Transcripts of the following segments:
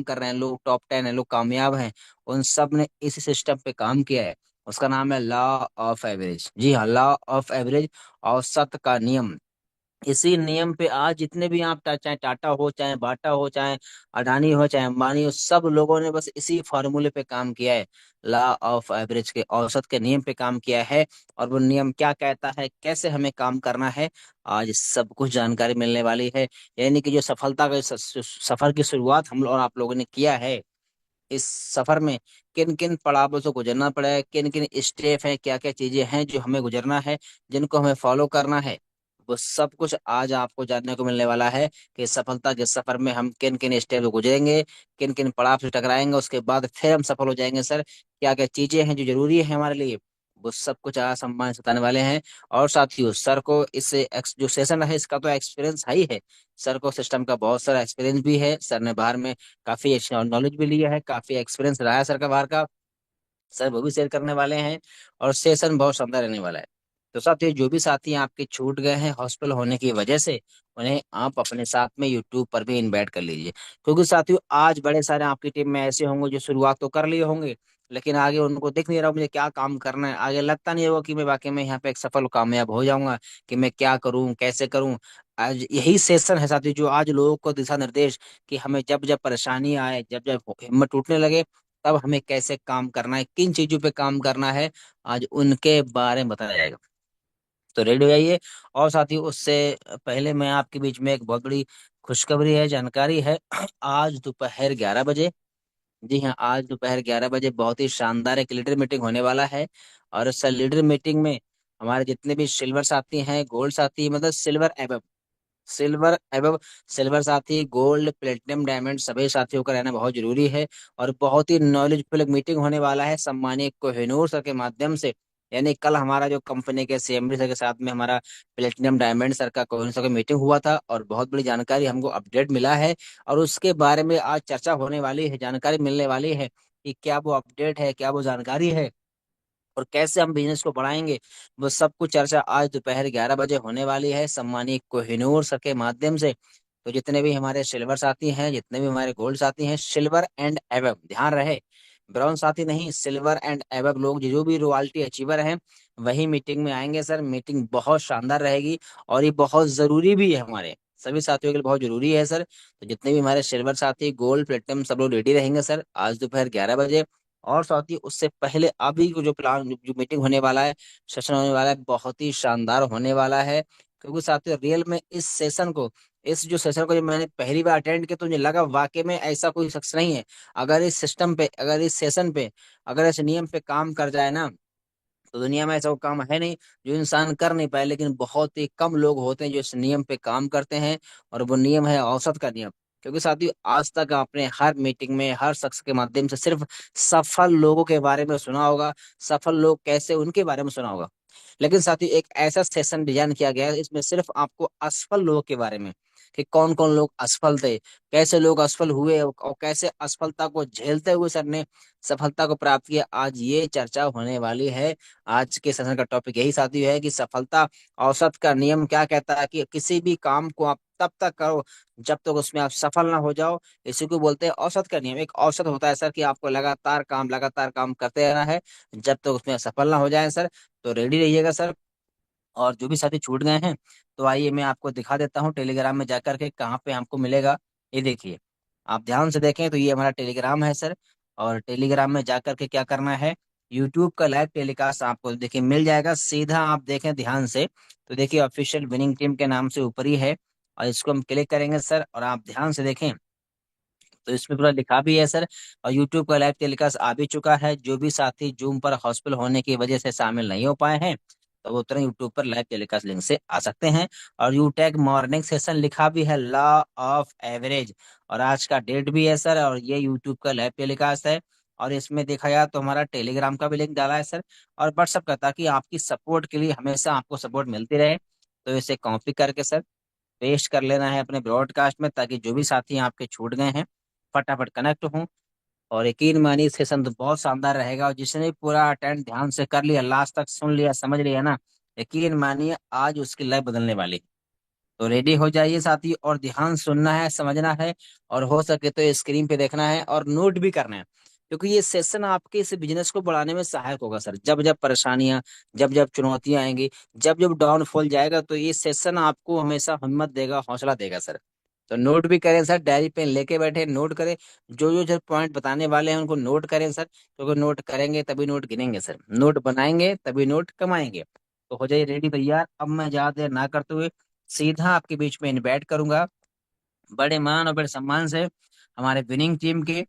कर रहे हैं, लोग टॉप 10 है, लोग कामयाब हैं, उन सब ने इसी सिस्टम पे काम किया है। उसका नाम है लॉ ऑफ एवरेज। जी हाँ, लॉ ऑफ एवरेज, औसत का नियम। इसी नियम पे आज जितने भी आप चाहे टाटा हो, चाहे बाटा हो, चाहे अडानी हो, चाहे अंबानी हो, सब लोगों ने बस इसी फॉर्मूले पे काम किया है, लॉ ऑफ एवरेज के, औसत के नियम पे काम किया है। और वो नियम क्या कहता है, कैसे हमें काम करना है, आज सब कुछ जानकारी मिलने वाली है। यानी कि जो सफलता का सफर की शुरुआत हम लोग और आप लोगों ने किया है, इस सफर में किन किन पड़ावों से गुजरना पड़ा है, किन किन स्टेप है, क्या क्या चीजें हैं जो हमें गुजरना है, जिनको हमें फॉलो करना है, वो सब कुछ आज आपको जानने को मिलने वाला है कि सफलता के सफर में हम किन किन स्टेप से गुजरेंगे, किन किन पड़ाव से टकराएंगे, उसके बाद फिर हम सफल हो जाएंगे सर। क्या क्या चीजें हैं जो जरूरी है हमारे लिए, वो सब कुछ आज सम्मान से बताने वाले हैं। और साथियों, सर को इस जो सेशन है इसका तो एक्सपीरियंस है ही है। सर को सिस्टम का बहुत सारा एक्सपीरियंस भी है, सर ने बाहर में काफी अच्छा नॉलेज भी लिया है, काफी एक्सपीरियंस रहा है सर का बाहर का। सर वो भी शेयर करने वाले हैं, और सेशन बहुत शानदार रहने वाला है। तो साथियों, जो भी साथी आपके छूट गए हैं हॉस्पिटल होने की वजह से, उन्हें आप अपने साथ में यूट्यूब पर भी इनवाइट कर लीजिए। क्योंकि साथियों, आज बड़े सारे आपकी टीम में ऐसे होंगे जो शुरुआत तो कर लिए होंगे, लेकिन आगे उनको दिख नहीं रहा मुझे क्या काम करना है, आगे लगता नहीं होगा कि मैं वाकई में यहाँ पे एक सफल कामयाब हो जाऊंगा, कि मैं क्या करूं, कैसे करूं। आज यही सेशन है साथियों जो आज लोगों को दिशा निर्देश, कि हमें जब जब परेशानी आए, जब जब हिम्मत टूटने लगे, तब हमें कैसे काम करना है, किन चीजों पे काम करना है, आज उनके बारे में बताया जाएगा। तो रेडी हो जाइए। और साथियों, उससे पहले मैं आपके बीच में एक बहुत बड़ी खुशखबरी है, जानकारी है। आज दोपहर 11 बजे, जी हाँ, आज दोपहर 11 बजे बहुत ही शानदार एक लीडर मीटिंग होने वाला है। और इस लीडर मीटिंग में हमारे जितने भी सिल्वर साथी हैं, गोल्ड साथी, मतलब सिल्वर एवं सिल्वर साथी, गोल्ड, प्लेटिनम, डायमंड, सभी साथियों का रहना बहुत जरूरी है। और बहुत ही नॉलेजफुल एक मीटिंग होने वाला है सम्मानित कोहिनूर सर के माध्यम से। यानी कल हमारा जो कंपनी के सीएमडी सर के साथ में हमारा प्लेटिनम डायमंड सर का, कोहिनूर सर का मीटिंग हुआ था, और बहुत बड़ी जानकारी हमको अपडेट मिला है। और उसके बारे में आज चर्चा होने वाली है, जानकारी मिलने वाली है कि क्या वो अपडेट है, क्या वो जानकारी है, और कैसे हम बिजनेस को बढ़ाएंगे। वो सब कुछ चर्चा आज दोपहर 11 बजे होने वाली है सम्मानित कोहिनूर सर के माध्यम से। तो जितने भी हमारे सिल्वर साथी हैं, जितने भी हमारे गोल्ड साथी हैं, सिल्वर एंड एबव ध्यान रहे, ब्रॉन्ज साथी नहीं, सिल्वर एंड एबव लोग जो भी रॉयल्टी अचीवर हैं, वही मीटिंग में आएंगे सर। मीटिंग बहुत शानदार रहेगी, और ये बहुत जरूरी भी है, हमारे सभी साथियों के लिए बहुत जरूरी है सर। तो जितने भी हमारे सिल्वर साथी, गोल्ड, प्लेटिनम, सब लोग रेडी रहेंगे सर आज दोपहर 11 बजे। और साथ ही उससे पहले अभी को जो प्लान, जो मीटिंग होने वाला है, सेशन होने वाला है, बहुत ही शानदार होने वाला है। क्योंकि साथियों, रियल में इस जो सेशन को जब मैंने पहली बार अटेंड किया, तो मुझे लगा वाकई में ऐसा कोई शख्स नहीं है, अगर इस सिस्टम पे, अगर इस सेशन पे, अगर इस नियम पे काम कर जाए ना, तो दुनिया में ऐसा कोई काम है नहीं जो इंसान कर नहीं पाए। लेकिन बहुत ही कम लोग होते हैं जो इस नियम पे काम करते हैं, और वो नियम है औसत का नियम। क्योंकि साथियों, आज तक आपने हर मीटिंग में हर शख्स के माध्यम से सिर्फ सफल लोगों के बारे में सुना होगा, सफल लोग कैसे, उनके बारे में सुना होगा। लेकिन साथियों, एक ऐसा सेशन डिजाइन किया गया है, इसमें सिर्फ आपको असफल लोगों के बारे में, कि कौन कौन लोग असफल थे, कैसे लोग असफल हुए, और कैसे असफलता को झेलते हुए सर ने सफलता को प्राप्त किया, आज ये चर्चा होने वाली है। आज के सेशन का टॉपिक यही साथी है कि सफलता औसत का नियम क्या कहता है, कि किसी भी काम को आप तब तक करो जब तक उसमें आप सफल ना हो जाओ। इसी को बोलते हैं औसत का नियम। एक औसत होता है सर, कि आपको लगातार काम करते रहना है जब तक उसमें सफल ना हो जाए सर। तो रेडी रहिएगा सर। और जो भी साथी छूट गए हैं, तो आइए मैं आपको दिखा देता हूँ टेलीग्राम में जाकर के कहाँ पे हमको मिलेगा। ये देखिए, आप ध्यान से देखें तो ये हमारा टेलीग्राम है सर। और टेलीग्राम में जाकर के क्या करना है, यूट्यूब का लाइव टेलीकास्ट आपको देखिए मिल जाएगा, सीधा आप देखें ध्यान से। तो देखिए, ऑफिशियल विनिंग टीम के नाम से ऊपर ही है, और इसको हम क्लिक करेंगे सर, और आप ध्यान से देखें तो इसमें पूरा लिखा भी है सर। और यूट्यूब का लाइव टेलीकास्ट आ भी चुका है। जो भी साथी जूम पर हॉस्पिटल होने की वजह से शामिल नहीं हो पाए हैं, तो वो तुरंत यूट्यूब पर लाइव टेलीकास्ट लिंक से आ सकते हैं। और यूटैग मॉर्निंग सेशन लिखा भी है, लॉ ऑफ एवरेज, और आज का डेट भी है सर, और ये यूट्यूब का लाइव टेलीकास्ट है। और इसमें देखा जाए तो हमारा टेलीग्राम का भी लिंक डाला है सर, और व्हाट्सअप का, ताकि आपकी सपोर्ट के लिए हमेशा आपको सपोर्ट मिलती रहे। तो इसे कॉपी करके सर पेस्ट कर लेना है अपने ब्रॉडकास्ट में, ताकि जो भी साथी आपके छूट गए हैं फटाफट कनेक्ट हों। और यकीन मानिए सेशन तो बहुत शानदार रहेगा, और जिसने भी पूरा अटेंड ध्यान से कर लिया, लास्ट तक सुन लिया, समझ लिया ना, यकीन मानिए आज उसकी लाइफ बदलने वाली है। तो रेडी हो जाइए साथी, और ध्यान सुनना है, समझना है, और हो सके तो स्क्रीन पे देखना है और नोट भी करना है, क्योंकि ये सेशन आपके इस बिजनेस को बढ़ाने में सहायक होगा सर। जब जब परेशानियां, जब जब चुनौतियां आएंगी, जब जब डाउनफॉल जाएगा, तो ये सेशन आपको हमेशा हिम्मत देगा, हौसला देगा सर। तो नोट भी करें सर, डायरी पेन लेके बैठे नोट करें, जो जो जो पॉइंट बताने वाले हैं उनको नोट करें सर, क्योंकि नोट करेंगे तभी नोट गिनेंगे सर, नोट बनाएंगे तभी नोट कमाएंगे। तो हो जाइए रेडी तैयार। अब मैं ज्यादा देर ना करते हुए सीधा आपके बीच में इनवाइट करूंगा, बड़े मान और बड़े सम्मान से, हमारे विनिंग टीम के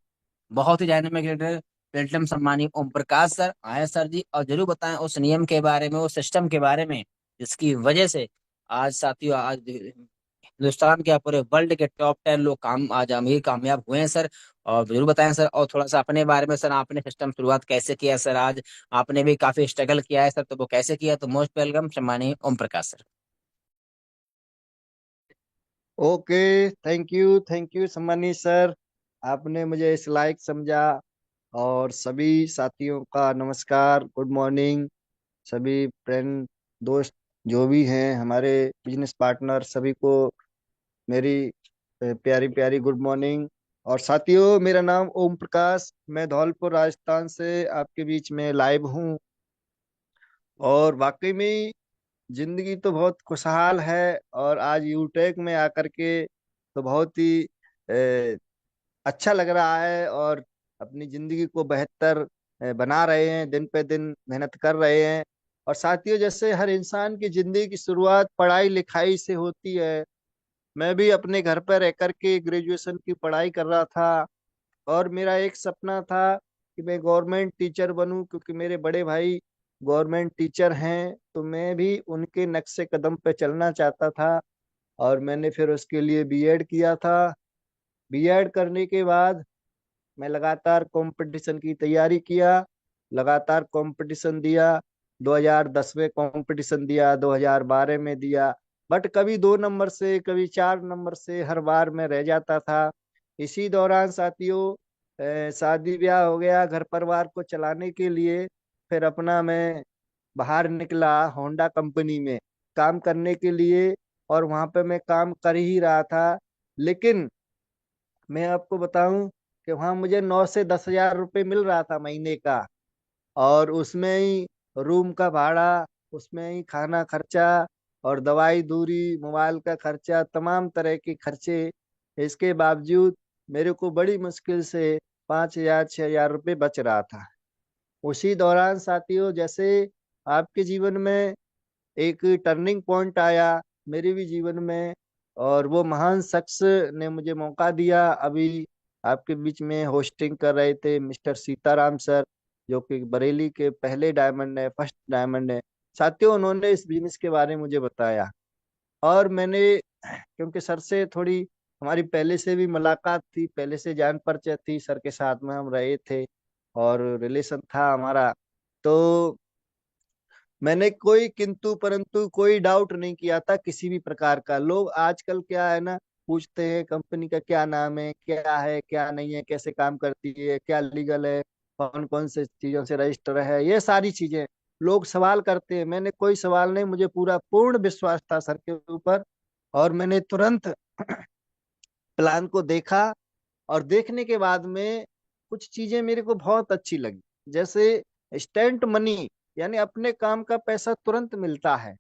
बहुत ही dynamic leader, platinum सम्मानी Om Prakash sir आए सर जी, और जरूर बताएं उस नियम के बारे में, उस सिस्टम के बारे में, जिसकी वजह से आज साथियों, आज हिंदुस्तान के पूरे वर्ल्ड के टॉप 10 लोग काम आज अमीर कामयाब हुए हैं सर। और जरूर बताएं सर, और थोड़ा सा अपने बारे में सर, आपने सिस्टम शुरुआत कैसे किया सर, आज आपने भी काफी स्ट्रगल किया है सर, तो वो कैसे किया, तो मोस्ट वेलकम सम्मानी Om Prakash sir. Okay, thank you सम्मानी सर। आपने मुझे इस लायक समझा। और सभी साथियों का नमस्कार, गुड मॉर्निंग। सभी फ्रेंड, दोस्त जो भी हैं हमारे बिजनेस पार्टनर, सभी को मेरी प्यारी प्यारी गुड मॉर्निंग। और साथियों, मेरा नाम ओम प्रकाश, मैं धौलपुर राजस्थान से आपके बीच में लाइव हूँ। और वाकई में जिंदगी तो बहुत खुशहाल है, और आज यूटेक में आकर के तो बहुत ही अच्छा लग रहा है। और अपनी जिंदगी को बेहतर बना रहे हैं, दिन पे दिन मेहनत कर रहे हैं। और साथियों, जैसे हर इंसान की जिंदगी की शुरुआत पढ़ाई लिखाई से होती है, मैं भी अपने घर पर रह करके ग्रेजुएशन की पढ़ाई कर रहा था। और मेरा एक सपना था कि मैं गवर्नमेंट टीचर बनूं, क्योंकि मेरे बड़े भाई गवर्नमेंट टीचर हैं, तो मैं भी उनके नक्शे कदम पे चलना चाहता था। और मैंने फिर उसके लिए बीएड किया था। बीएड करने के बाद मैं लगातार कंपटीशन की तैयारी किया, लगातार कंपटीशन दिया। 2010 में कंपटीशन दिया, 2012 में दिया, बट कभी 2 नंबर से, कभी 4 नंबर से, हर बार मैं रह जाता था। इसी दौरान साथियों, शादी ब्याह हो गया, घर परिवार को चलाने के लिए फिर अपना मैं बाहर निकला होंडा कंपनी में काम करने के लिए। और वहां पे मैं काम कर ही रहा था। लेकिन मैं आपको बताऊं कि वहां मुझे 9 से 10 हजार रुपये मिल रहा था महीने का। और उसमें ही रूम का भाड़ा, उसमें ही खाना खर्चा, और दवाई दूरी, मोबाइल का खर्चा, तमाम तरह के खर्चे। इसके बावजूद मेरे को बड़ी मुश्किल से 5 हजार 6 हजार रुपये बच रहा था। उसी दौरान साथियों, जैसे आपके जीवन में एक टर्निंग पॉइंट आया, मेरे भी जीवन में। और वो महान शख्स ने मुझे मौका दिया। अभी आपके बीच में होस्टिंग कर रहे थे मिस्टर सीताराम सर, जो कि बरेली के पहले डायमंड है, फर्स्ट डायमंड है। साथियों, उन्होंने इस बिजनेस के बारे में मुझे बताया। और मैंने, क्योंकि सर से थोड़ी हमारी पहले से भी मुलाकात थी, पहले से जान परिचय थी, सर के साथ में हम रहे थे और रिलेशन था हमारा। तो मैंने कोई किंतु परंतु, कोई डाउट नहीं किया था किसी भी प्रकार का। लोग आजकल क्या है ना, पूछते हैं कंपनी का क्या नाम है क्या नहीं है, कैसे काम करती है, क्या लीगल है, कौन कौन से चीजों से रजिस्टर है, ये सारी चीजें लोग सवाल करते हैं। मैंने कोई सवाल नहीं, मुझे पूरा पूर्ण विश्वास था सर के ऊपर। और मैंने तुरंत प्लान को देखा। और देखने के बाद में कुछ चीजें मेरे को बहुत अच्छी लगी। जैसे इंस्टेंट मनी, यानी अपने काम का पैसा तुरंत मिलता है,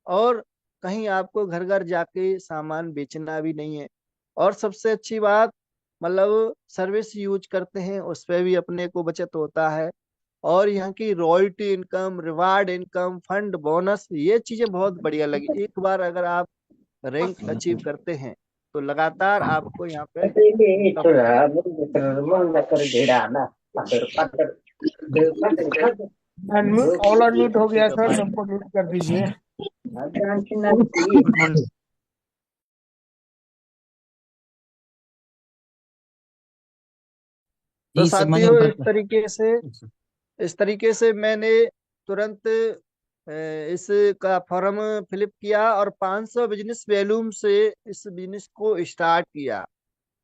और कहीं आपको घर घर जाके सामान बेचना भी नहीं है। और सबसे अच्छी बात, मतलब सर्विस यूज करते हैं, उस पर भी अपने को बचत होता है। और यहाँ की royalty income, reward income, fund, bonus, ये चीजें बहुत बढ़िया लगी। एक बार अगर आप रैंक अचीव करते हैं तो लगातार आपको यहाँ पे इनकम होती है। ऑल अनम्यूट हो इसी गया का सर, बारे सबको म्यूट कर दीजिए। Good morning. तो जी सम्मानित ओम साथियों, प्रकाश। इस तरीके से मैंने तुरंत इस का फॉर्म फिलिप किया, और 500 बिजनेस वैल्यूम से इस बिजनेस को स्टार्ट किया।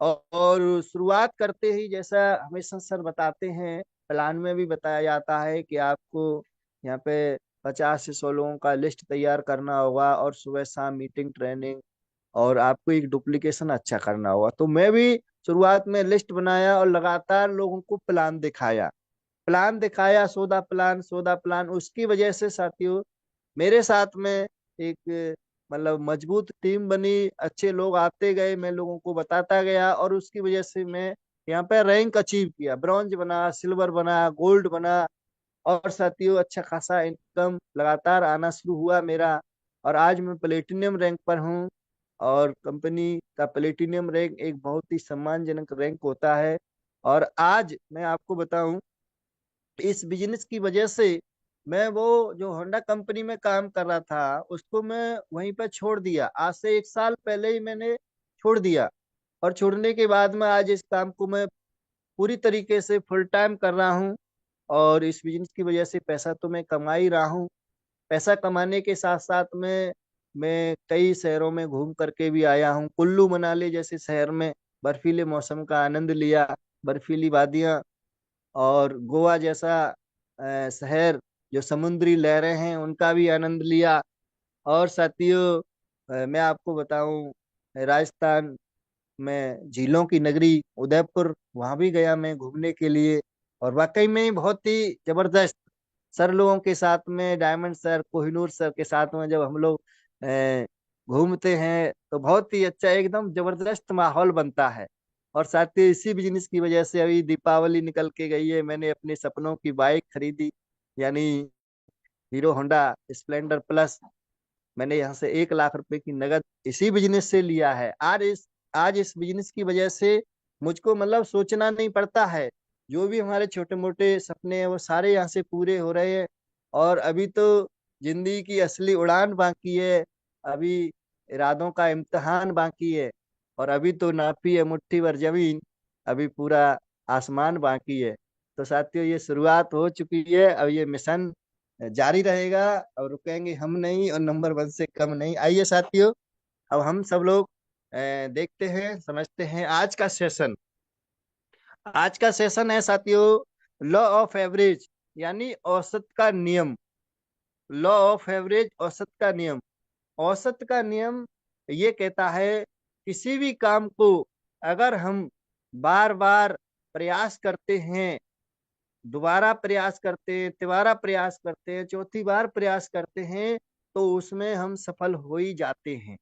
और शुरुआत करते ही, जैसा हमेशा सर बताते हैं, प्लान में भी बताया जाता है कि आपको यहाँ पे 50 से 100 लोगों का लिस्ट तैयार करना होगा, और सुबह शाम मीटिंग ट्रेनिंग और आपको एक डुप्लीकेशन अच्छा करना होगा। तो मैं भी शुरुआत में लिस्ट बनाया और लगातार लोगों को प्लान दिखाया, सौदा प्लान। उसकी वजह से साथियों मेरे साथ में एक मतलब मजबूत टीम बनी, अच्छे लोग आते गए, मैं लोगों को बताता गया और उसकी वजह से मैं यहाँ पे रैंक अचीव किया, ब्रॉन्ज बना, सिल्वर बना, गोल्ड बना। और साथियों अच्छा खासा इनकम लगातार आना शुरू हुआ मेरा, और आज मैं प्लेटिनियम रैंक पर हूँ। और कंपनी का प्लेटिनियम रैंक एक बहुत ही सम्मानजनक रैंक होता है। और आज मैं आपको बताऊं, इस बिजनेस की वजह से मैं वो जो होंडा कंपनी में काम कर रहा था उसको मैं वहीं पर छोड़ दिया। आज से 1 साल पहले ही मैंने छोड़ दिया, और छोड़ने के बाद में आज इस काम को मैं पूरी तरीके से फुल टाइम कर रहा हूँ। और इस बिजनेस की वजह से पैसा तो मैं कमा ही रहा हूँ। पैसा कमाने के साथ साथ में मैं कई शहरों में घूम करके भी आया हूँ। कुल्लू मनाली जैसे शहर में बर्फीले मौसम का आनंद लिया, बर्फीली वादियां, और गोवा जैसा शहर जो समुद्री लहरें हैं उनका भी आनंद लिया। और साथियों मैं आपको बताऊं, राजस्थान में झीलों की नगरी उदयपुर, वहां भी गया मैं घूमने के लिए। और वाकई में बहुत ही जबरदस्त सर लोगों के साथ में, डायमंड सर, कोहिनूर सर के साथ में जब हम लोग अ, घूमते हैं तो बहुत ही अच्छा एकदम जबरदस्त माहौल बनता है। और साथ ही इसी बिजनेस की वजह से अभी दीपावली निकल के गई है, मैंने अपने सपनों की बाइक खरीदी, यानी हीरो होंडा स्प्लेंडर प्लस। मैंने यहाँ से 1 लाख रुपए की नगद इसी बिजनेस से लिया है। आज इस बिजनेस की वजह से मुझको मतलब सोचना नहीं पड़ता है। जो भी हमारे छोटे मोटे सपने हैं वो सारे यहाँ से पूरे हो रहे हैं। और अभी तो जिंदगी की असली उड़ान बाकी है, अभी इरादों का इम्तिहान बाकी है। और अभी तो नापी है मुट्ठी भर जमीन, अभी पूरा आसमान बाकी है। तो साथियों ये शुरुआत हो चुकी है, अब ये मिशन जारी रहेगा, और रुकेंगे हम नहीं, और नंबर 1 से कम नहीं। आइए साथियों, अब हम सब लोग देखते हैं, समझते हैं आज का सेशन है साथियों, लॉ ऑफ एवरेज, यानी औसत का नियम। लॉ ऑफ एवरेज, औसत का नियम। औसत का नियम ये कहता है, किसी भी काम को अगर हम बार बार प्रयास करते हैं, दोबारा प्रयास करते हैं, तिबारा प्रयास करते हैं, चौथी बार प्रयास करते हैं, तो उसमें हम सफल हो ही जाते हैं।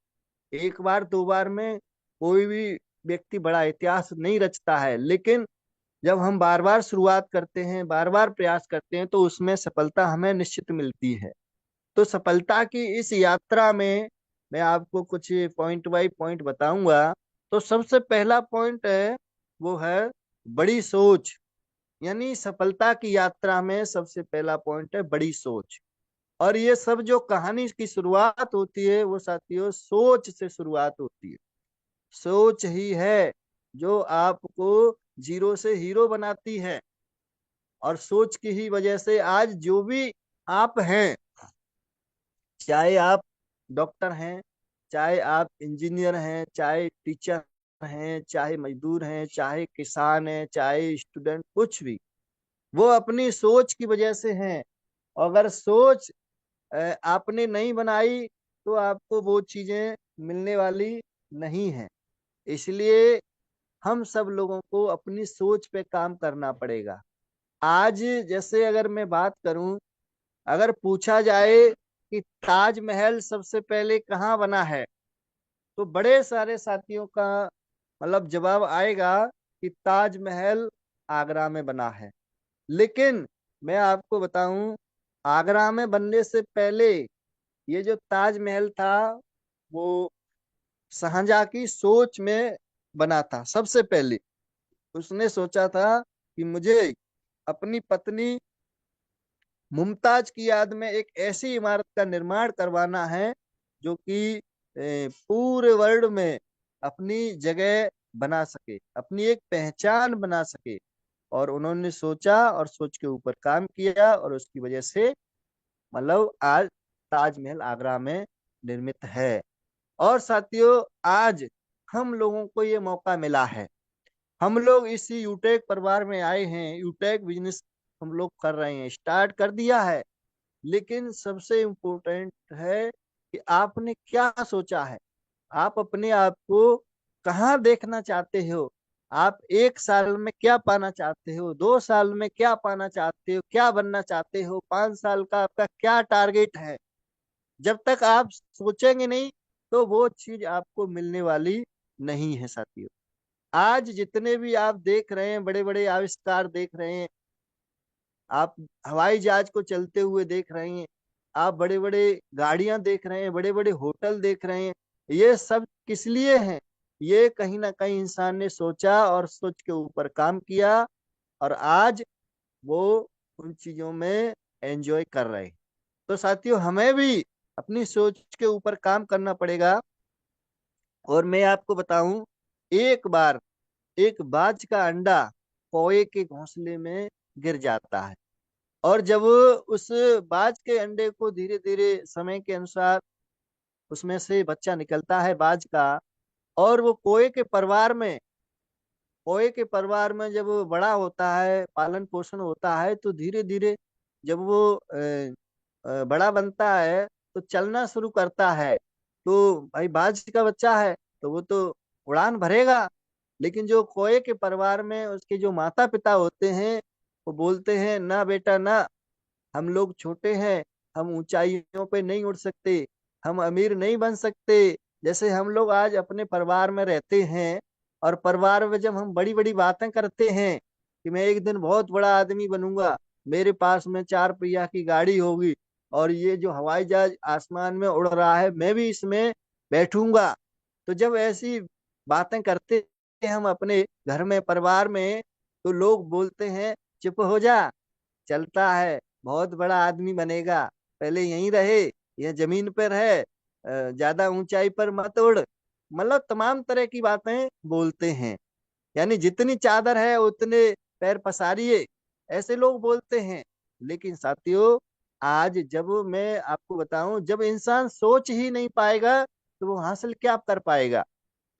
एक बार दो बार में कोई भी व्यक्ति बड़ा इतिहास नहीं रचता है, लेकिन जब हम बार बार शुरुआत करते हैं, बार बार प्रयास करते हैं, तो उसमें सफलता हमें निश्चित मिलती है। तो सफलता की इस यात्रा में मैं आपको कुछ पॉइंट बाय पॉइंट बताऊंगा। तो सबसे पहला पॉइंट है, वो है बड़ी सोच। यानी सफलता की यात्रा में सबसे पहला पॉइंट है बड़ी सोच। और ये सब जो कहानी की शुरुआत होती है वो साथियों सोच से शुरुआत होती है। सोच ही है जो आपको जीरो से हीरो बनाती है। और सोच की ही वजह से आज जो भी आप हैं, चाहे आप डॉक्टर हैं, चाहे आप इंजीनियर हैं, चाहे टीचर हैं, चाहे मजदूर हैं, चाहे किसान हैं, चाहे स्टूडेंट, कुछ भी, वो अपनी सोच की वजह से हैं। अगर सोच आपने नहीं बनाई तो आपको वो चीजें मिलने वाली नहीं है। इसलिए हम सब लोगों को अपनी सोच पे काम करना पड़ेगा। आज जैसे अगर मैं बात करूं, अगर पूछा जाए कि ताजमहल सबसे पहले कहाँ बना है, तो बड़े सारे साथियों का मतलब जवाब आएगा कि ताजमहल आगरा में बना है। लेकिन मैं आपको बताऊं, आगरा में बनने से पहले ये जो ताजमहल था वो शाहजहां की सोच में बना था। सबसे पहले उसने सोचा था कि मुझे अपनी पत्नी मुमताज की याद में एक ऐसी इमारत का निर्माण करवाना है जो कि पूरे वर्ल्ड में अपनी जगह बना सके, अपनी एक पहचान बना सके। और उन्होंने सोचा और सोच के ऊपर काम किया, और उसकी वजह से मतलब आज ताजमहल आगरा में निर्मित है। और साथियों आज हम लोगों को ये मौका मिला है, हम लोग इसी यूटेक परिवार में आए हैं, यूटेक बिजनेस हम लोग कर रहे हैं, स्टार्ट कर दिया है। लेकिन सबसे इम्पोर्टेंट है कि आपने क्या सोचा है। आप अपने आप को कहाँ देखना चाहते हो? आप 1 साल में क्या पाना चाहते हो? 2 साल में क्या पाना चाहते हो? क्या बनना चाहते हो? 5 साल का आपका क्या टारगेट है? जब तक आप सोचेंगे नहीं तो वो चीज आपको मिलने वाली नहीं है साथियों। आज जितने भी आप देख रहे हैं, बड़े बड़े आविष्कार देख रहे हैं, आप हवाई जहाज को चलते हुए देख रहे हैं, आप बड़े बड़े गाड़ियां देख रहे हैं, बड़े बड़े होटल देख रहे हैं, ये सब किस लिए हैं? ये कहीं ना कहीं इंसान ने सोचा और सोच के ऊपर काम किया, और आज वो उन चीजों में एंजॉय कर रहे हैं। तो साथियों, हमें भी अपनी सोच के ऊपर काम करना पड़ेगा। और मैं आपको बताऊं, एक बार एक बाज का अंडा कौवे के घोंसले में गिर जाता है, और जब उस बाज के अंडे को धीरे धीरे समय के अनुसार उसमें से बच्चा निकलता है बाज का, और वो कौवे के परिवार में जब वो बड़ा होता है, पालन पोषण होता है, तो धीरे धीरे जब वो बड़ा बनता है तो चलना शुरू करता है। तो भाई बाज का बच्चा है तो वो तो उड़ान भरेगा, लेकिन जो कौवे के परिवार में उसके जो माता पिता होते हैं, वो बोलते हैं ना बेटा ना, हम लोग छोटे हैं, हम ऊंचाइयों पे नहीं उड़ सकते, हम अमीर नहीं बन सकते। जैसे हम लोग आज अपने परिवार में रहते हैं, और परिवार में जब हम बड़ी बड़ी बातें करते हैं कि मैं एक दिन बहुत बड़ा आदमी बनूंगा, मेरे पास में 4 पहिया की गाड़ी होगी, और ये जो हवाई जहाज आसमान में उड़ रहा है मैं भी इसमें बैठूंगा। तो जब ऐसी बातें करते हैं हम अपने घर में, परिवार में, तो लोग बोलते हैं चुप हो जा, चलता है, बहुत बड़ा आदमी बनेगा, पहले यहीं रहे, यह जमीन पर है, ज्यादा ऊंचाई पर मत उड़। मतलब तमाम तरह की बातें बोलते हैं, यानी जितनी चादर है उतने पैर पसारिए, ऐसे लोग बोलते हैं। लेकिन साथियों, आज जब मैं आपको बताऊं, जब इंसान सोच ही नहीं पाएगा तो वो हासिल क्या कर पाएगा?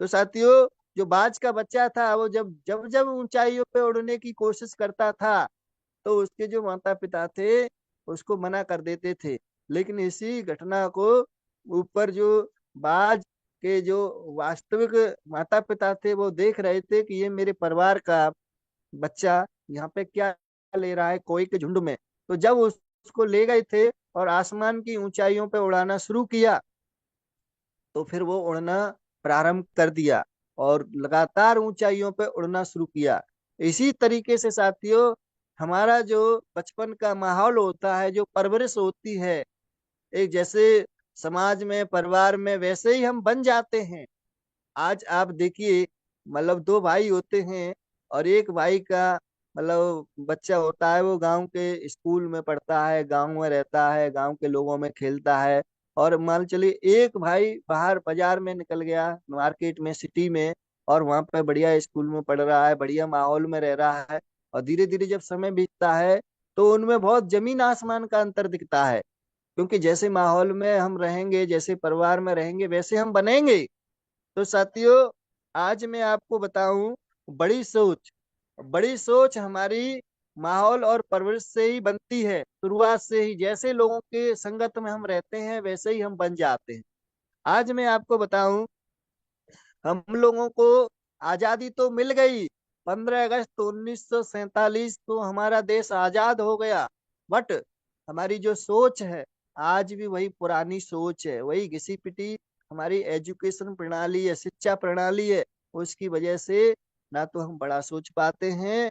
तो साथियों, जो बाज का बच्चा था, वो जब जब जब ऊंचाइयों पे उड़ने की कोशिश करता था, तो उसके जो माता पिता थे उसको मना कर देते थे। लेकिन इसी घटना को ऊपर जो बाज के जो वास्तविक माता पिता थे, वो देख रहे थे कि ये मेरे परिवार का बच्चा यहाँ पे क्या ले रहा है कोई के झुंड में। तो जब उसको ले गए थे और आसमान की ऊंचाइयों पे उड़ाना शुरू किया, तो फिर वो उड़ना प्रारंभ कर दिया और लगातार ऊंचाइयों पे उड़ना शुरू किया। इसी तरीके से साथियों, हमारा जो बचपन का माहौल होता है, जो परवरिश होती है, एक जैसे समाज में परिवार में वैसे ही हम बन जाते हैं। आज आप देखिए, मतलब 2 भाई होते हैं, और एक भाई का मतलब बच्चा होता है, वो गांव के स्कूल में पढ़ता है, गांव में रहता है, गांव के लोगों में खेलता है। और मान चलिए एक भाई बाहर बाजार में निकल गया, मार्केट में, सिटी में, और वहां पे बढ़िया स्कूल में पढ़ रहा है, बढ़िया माहौल में रह रहा है। और धीरे धीरे जब समय बीतता है तो उनमें बहुत जमीन आसमान का अंतर दिखता है, क्योंकि जैसे माहौल में हम रहेंगे, जैसे परिवार में रहेंगे, वैसे हम बनेंगे। तो साथियों, आज मैं आपको बताऊं, बड़ी सोच बड़ी सोच हमारी माहौल और परवरिश से ही बनती है। शुरुआत से ही जैसे लोगों के संगत में हम रहते हैं वैसे ही हम बन जाते हैं। आज मैं आपको बताऊं, हम लोगों को आजादी तो मिल गई, 15 अगस्त 1947 तो हमारा देश आजाद हो गया, बट हमारी जो सोच है आज भी वही पुरानी सोच है, वही घिसी पिटी हमारी एजुकेशन प्रणाली है, शिक्षा प्रणाली है। उसकी वजह से ना तो हम बड़ा सोच पाते हैं।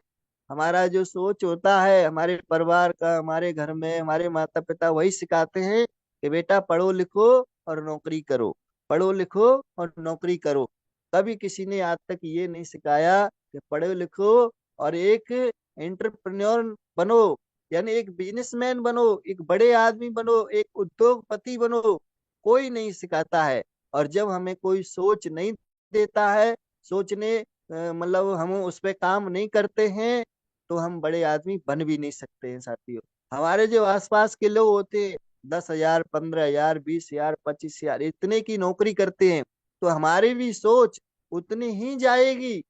हमारा जो सोच होता है हमारे परिवार का, हमारे घर में हमारे माता पिता वही सिखाते हैं कि बेटा पढ़ो लिखो और नौकरी करो, पढ़ो लिखो और नौकरी करो। कभी किसी ने आज तक ये नहीं सिखाया कि पढ़ो लिखो और एक एंटरप्रेन्योर बनो, यानी एक बिजनेसमैन बनो, एक बड़े आदमी बनो, एक उद्योगपति बनो। कोई नहीं सिखाता है। और जब हमें कोई सोच नहीं देता है, सोचने मतलब हम उस पे काम नहीं करते हैं, तो हम बड़े आदमी बन भी नहीं सकते हैं साथियों। हमारे जो आसपास के लोग होते हैं, 10,000, 15,000, 20,000, 25,000 इतने की नौकरी करते हैं, तो हमारी भी सोच उतनी ही जाएगी।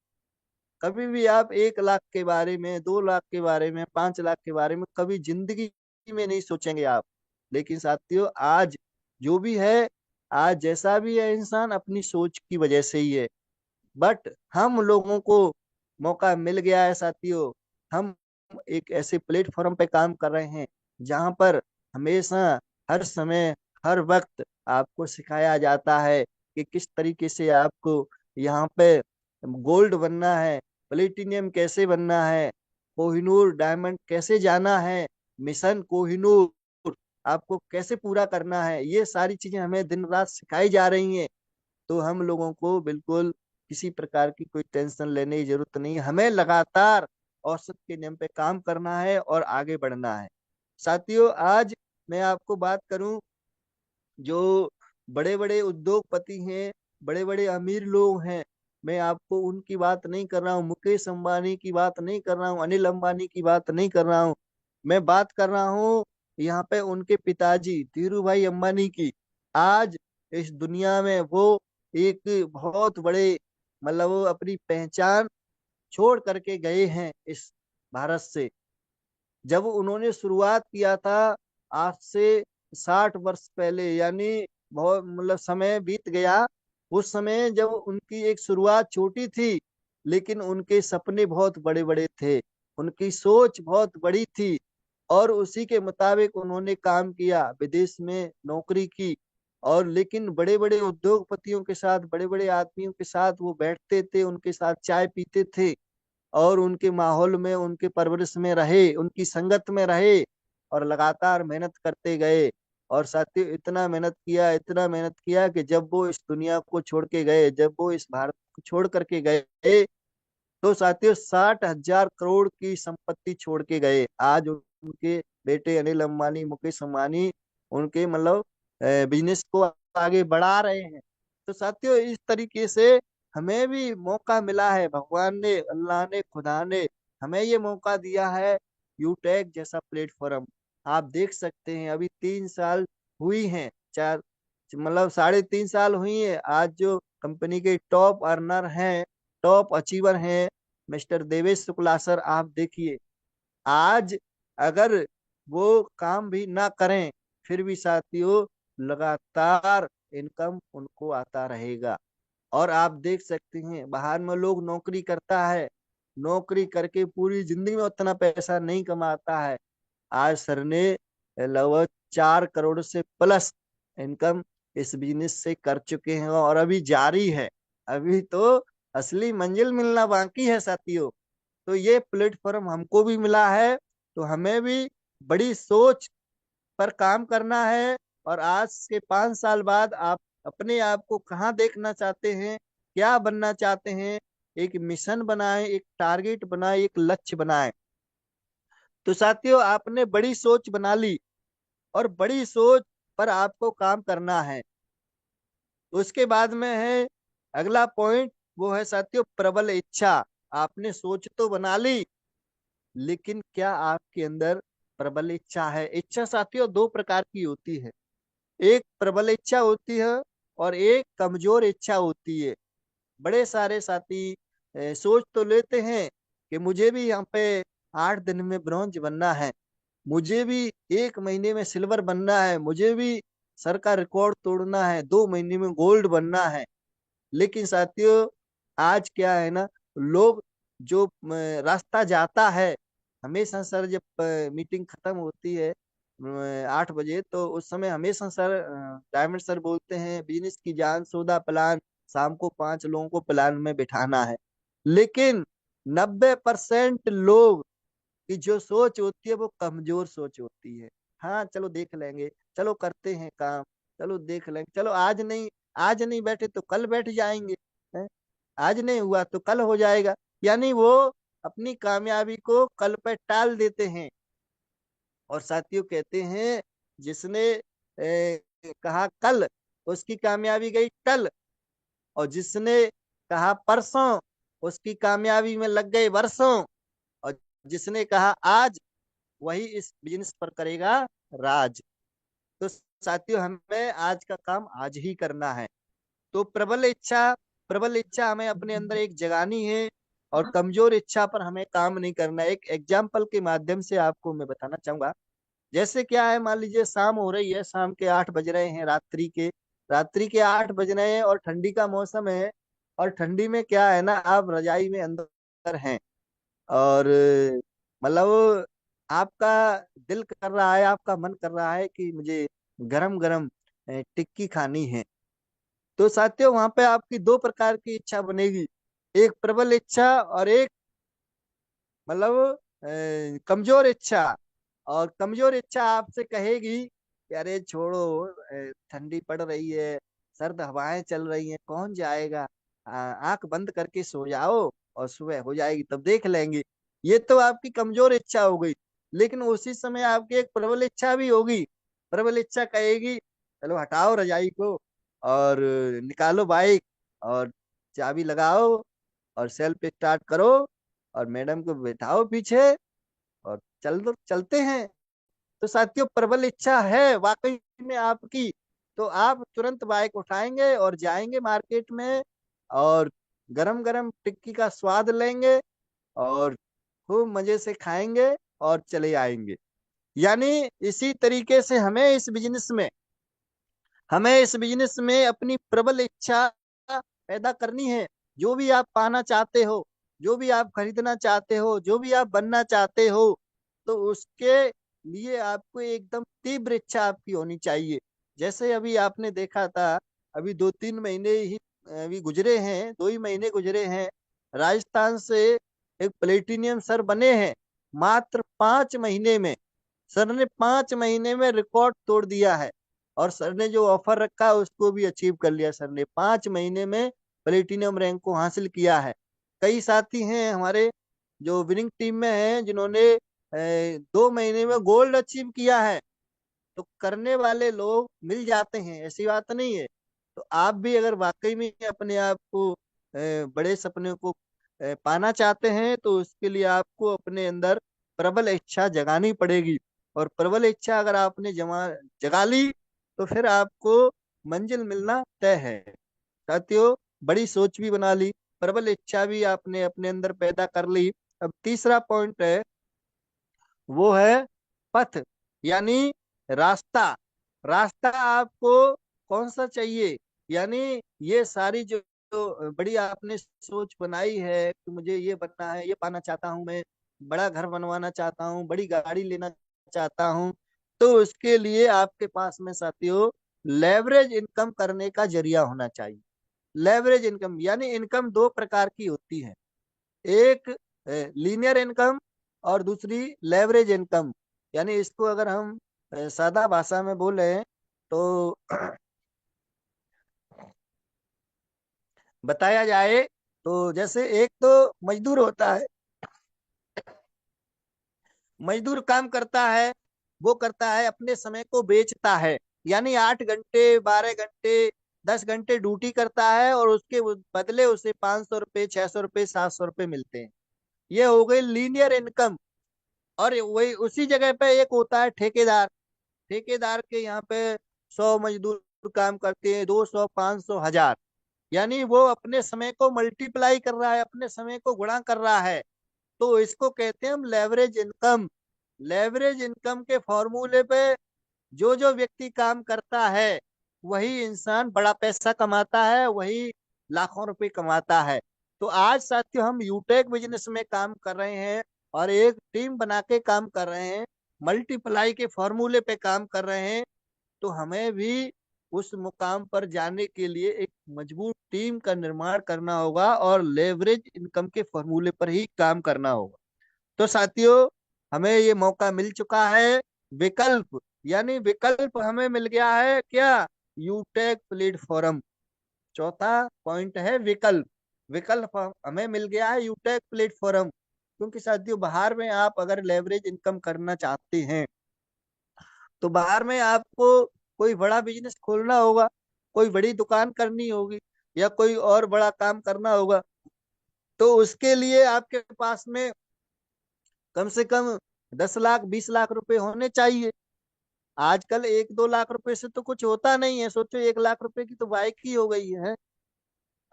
कभी भी आप 1 लाख के बारे में, 2 लाख के बारे में, 5 लाख के बारे में कभी जिंदगी में नहीं सोचेंगे आप। लेकिन साथियों, आज जो भी है, आज जैसा भी है इंसान अपनी सोच की वजह से ही है। बट हम लोगों को मौका मिल गया है साथियों, हम एक ऐसे प्लेटफॉर्म पे काम कर रहे हैं जहां पर हमेशा, हर समय, हर वक्त आपको सिखाया जाता है कि किस तरीके से आपको यहाँ पे गोल्ड बनना है, प्लेटिनियम कैसे बनना है, कोहिनूर डायमंड कैसे जाना है, मिशन कोहिनूर आपको कैसे पूरा करना है, ये सारी चीजें हमें दिन रात सिखाई जा रही हैं। तो हम लोगों को बिल्कुल किसी प्रकार की कोई टेंशन लेने की जरूरत नहीं है, हमें लगातार औसत के नियम पे काम करना है और आगे बढ़ना है। साथियों, आज मैं आपको बात करूं, जो बड़े बड़े उद्योगपति हैं, बड़े बड़े अमीर लोग हैं, मैं आपको उनकी बात नहीं कर रहा हूँ, मुकेश अंबानी की बात नहीं कर रहा हूँ, अनिल अंबानी की बात नहीं कर रहा हूँ। मैं बात कर रहा हूँ यहाँ पे उनके पिताजी धीरू भाई अंबानी की। आज इस दुनिया में वो एक बहुत बड़े, मतलब वो अपनी पहचान छोड़ करके गए हैं इस भारत से। जब उन्होंने शुरुआत किया था आज से 60 वर्ष पहले, यानी बहुत मतलब समय बीत गया। उस समय जब उनकी एक शुरुआत छोटी थी, लेकिन उनके सपने बहुत बड़े बड़े थे, उनकी सोच बहुत बड़ी थी, और उसी के मुताबिक उन्होंने काम किया, विदेश में नौकरी की। और लेकिन बड़े बड़े उद्योगपतियों के साथ, बड़े बड़े आदमियों के साथ वो बैठते थे, उनके साथ चाय पीते थे, और उनके माहौल में, उनके परवरिश में रहे, उनकी संगत में रहे, और लगातार मेहनत करते गए। और साथियों, इतना मेहनत किया, इतना मेहनत किया कि जब वो इस दुनिया को छोड़ के गए, जब वो इस भारत को छोड़ करके गए, तो साथियों 60,000 करोड़ की संपत्ति छोड़ के गए। आज उनके बेटे अनिल अंबानी, मुकेश अंबानी उनके मतलब बिजनेस को आगे बढ़ा रहे हैं। तो साथियों, इस तरीके से हमें भी मौका मिला है, भगवान ने, अल्लाह ने, खुदा ने हमें ये मौका दिया है, यूटेक जैसा प्लेटफॉर्म। आप देख सकते हैं, अभी 3 साल हुई हैं, चार मतलब 3.5 साल हुई है। आज जो कंपनी के टॉप अर्नर हैं, टॉप अचीवर हैं, मिस्टर देवेश शुक्ला सर, आप देखिए आज अगर वो काम भी ना करें, फिर भी साथियों लगातार इनकम उनको आता रहेगा। और आप देख सकते हैं, बाहर में लोग नौकरी करता है, नौकरी करके पूरी जिंदगी में उतना पैसा नहीं कमाता है। आज सर ने लगभग 4 करोड़ से प्लस इनकम इस बिजनेस से कर चुके हैं, और अभी जारी है। अभी तो असली मंजिल मिलना बाकी है साथियों। तो ये प्लेटफॉर्म हमको भी मिला है, तो हमें भी बड़ी सोच पर काम करना है। और आज के 5 साल बाद आप अपने आप को कहाँ देखना चाहते हैं, क्या बनना चाहते हैं, एक मिशन बनाए, एक टारगेट बनाए, एक लक्ष्य बनाए। तो साथियों, आपने बड़ी सोच बना ली, और बड़ी सोच पर आपको काम करना है। उसके बाद में है अगला पॉइंट, वो है साथियों प्रबल इच्छा। आपने सोच तो बना ली, लेकिन क्या आपके अंदर प्रबल इच्छा है? इच्छा साथियों 2 प्रकार की होती है, एक प्रबल इच्छा होती है और एक कमजोर इच्छा होती है। बड़े सारे साथी सोच तो लेते हैं कि मुझे भी यहाँ पे 8 दिन में ब्रॉन्ज बनना है, मुझे भी 1 महीने में सिल्वर बनना है, मुझे भी सर का रिकॉर्ड तोड़ना है, 2 महीने में गोल्ड बनना है। लेकिन साथियों, आज क्या है ना, लोग जो रास्ता जाता है, हमेशा सर जब मीटिंग खत्म होती है 8 बजे, तो उस समय हमेशा सर, डायमंड सर बोलते हैं, बिजनेस की जान सौदा प्लान, शाम को 5 लोगों को प्लान में बिठाना है। लेकिन 90% लोग की जो सोच होती है वो कमजोर सोच होती है। हाँ चलो देख लेंगे, चलो करते हैं काम, चलो देख लेंगे, चलो आज नहीं बैठे तो कल बैठ जाएंगे, हैं? आज नहीं हुआ तो कल हो जाएगा। यानी वो अपनी कामयाबी को कल पे टाल देते हैं। और साथियों कहते हैं, जिसने कहा कल, उसकी कामयाबी गई टल, और जिसने कहा परसों, उसकी कामयाबी में लग गए वर्षों, और जिसने कहा आज, वही इस बिजनेस पर करेगा राज। तो साथियों, हमें आज का काम आज ही करना है। तो प्रबल इच्छा हमें अपने अंदर एक जगानी है, और कमजोर इच्छा पर हमें काम नहीं करना है। एक एग्जाम्पल के माध्यम से आपको मैं बताना चाहूंगा। जैसे क्या है, मान लीजिए शाम हो रही है, शाम के 8 बज रहे हैं, रात्रि के 8 बज रहे हैं और ठंडी का मौसम है। और ठंडी में क्या है ना, आप रजाई में अंदर हैं और मतलब आपका दिल कर रहा है, आपका मन कर रहा है कि मुझे गरम गरम टिक्की खानी है। तो साथियों वहां पे आपकी दो प्रकार की इच्छा बनेगी, एक प्रबल इच्छा और एक मतलब कमजोर इच्छा। और कमजोर इच्छा आपसे कहेगी कि अरे छोड़ो, ठंडी पड़ रही है, सर्द हवाएं चल रही हैं, कौन जाएगा, आंख बंद करके सो जाओ और सुबह हो जाएगी तब देख लेंगे। ये तो आपकी कमजोर इच्छा हो गई। लेकिन उसी समय आपकी एक प्रबल इच्छा भी होगी। प्रबल इच्छा कहेगी चलो हटाओ रजाई को और निकालो बाइक और चाबी लगाओ और सेल्फ स्टार्ट करो और मैडम को बैठाओ पीछे और चलते हैं। तो साथियों प्रबल इच्छा है वाकई में आपकी, तो आप तुरंत बाइक उठाएंगे और जाएंगे मार्केट में और गरम गरम टिक्की का स्वाद लेंगे और खूब मजे से खाएंगे और चले आएंगे। यानी इसी तरीके से हमें इस बिजनेस में अपनी प्रबल इच्छा पैदा करनी है। जो भी आप पाना चाहते हो, जो भी आप खरीदना चाहते हो, जो भी आप बनना चाहते हो, तो उसके लिए आपको एकदम तीव्र इच्छा आपकी होनी चाहिए। जैसे अभी आपने देखा था, अभी 2-3 महीने ही अभी गुजरे हैं, 2 ही महीने गुजरे हैं, राजस्थान से एक प्लेटिनियम सर बने हैं मात्र 5 महीने में। सर ने 5 महीने में रिकॉर्ड तोड़ दिया है और सर ने जो ऑफर रखा है उसको भी अचीव कर लिया। सर ने 5 महीने में प्लेटिनियम रैंक को हासिल किया है। कई साथी हैं हमारे जो विनिंग टीम में हैं जिन्होंने 2 महीने में गोल्ड अचीव किया है। तो करने वाले लोग मिल जाते हैं, ऐसी बात नहीं है। तो आप भी अगर वाकई में अपने आप को बड़े सपने को पाना चाहते हैं तो उसके लिए आपको अपने अंदर प्रबल इच्छा जगानी पड़ेगी। और प्रबल इच्छा अगर आपने जगा ली तो फिर आपको मंजिल मिलना तय है। साथियों बड़ी सोच भी बना ली, प्रबल इच्छा भी आपने अपने अंदर पैदा कर ली। अब तीसरा पॉइंट है, वो है पथ, यानी रास्ता। रास्ता आपको कौन सा चाहिए, यानी ये सारी जो बड़ी आपने सोच बनाई है कि मुझे ये बनना है, ये पाना चाहता हूँ मैं, बड़ा घर बनवाना चाहता हूँ, बड़ी गाड़ी लेना चाहता हूँ, तो उसके लिए आपके पास में साथियों लेवरेज इनकम करने का जरिया होना चाहिए। लेवरेज इनकम यानी इनकम दो प्रकार की होती है, एक लीनियर इनकम और दूसरी लेवरेज इनकम। यानी इसको अगर हम सादा भाषा में बोले तो बताया जाए तो जैसे एक तो मजदूर होता है, मजदूर काम करता है, वो करता है अपने समय को बेचता है। यानी 8 घंटे 12 घंटे 10 घंटे ड्यूटी करता है और उसके बदले उसे 500 रुपये 600 रुपये 700 रुपये मिलते हैं। ये हो गई लीनियर इनकम। और वही उसी जगह पे एक होता है ठेकेदार। ठेकेदार के यहाँ पे 100 मजदूर काम करते हैं, 200 500 1000। यानी वो अपने समय को मल्टीप्लाई कर रहा है, अपने समय को गुणा कर रहा है। तो इसको कहते हैं हम लेवरेज इनकम। लेवरेज इनकम के फॉर्मूले पे जो जो व्यक्ति काम करता है वही इंसान बड़ा पैसा कमाता है, वही लाखों रुपए कमाता है। तो आज साथियों हम यूटेक बिजनेस में काम कर रहे हैं और एक टीम बना के काम कर रहे हैं, मल्टीप्लाई के फॉर्मूले पे काम कर रहे हैं। तो हमें भी उस मुकाम पर जाने के लिए एक मजबूत टीम का निर्माण करना होगा और लेवरेज इनकम के फॉर्मूले पर ही काम करना होगा। तो साथियों हमें ये मौका मिल चुका है, विकल्प, यानी विकल्प हमें मिल गया है क्या, यूटेक प्लेटफॉर्म। चौथा पॉइंट है विकल्प। विकल्प हमें मिल गया है यूटेक प्लेटफॉर्म। क्योंकि साथियों बाहर में आप अगर लेवरेज इनकम करना चाहते हैं तो बाहर में आपको कोई बड़ा बिजनेस खोलना होगा, कोई बड़ी दुकान करनी होगी या कोई और बड़ा काम करना होगा। तो उसके लिए आपके पास में कम से कम 10 लाख 20 लाख रुपए होने चाहिए। आजकल 1-2 लाख रुपए से तो कुछ होता नहीं है, सोचो 1 लाख रुपए की तो बाइक ही हो गई है।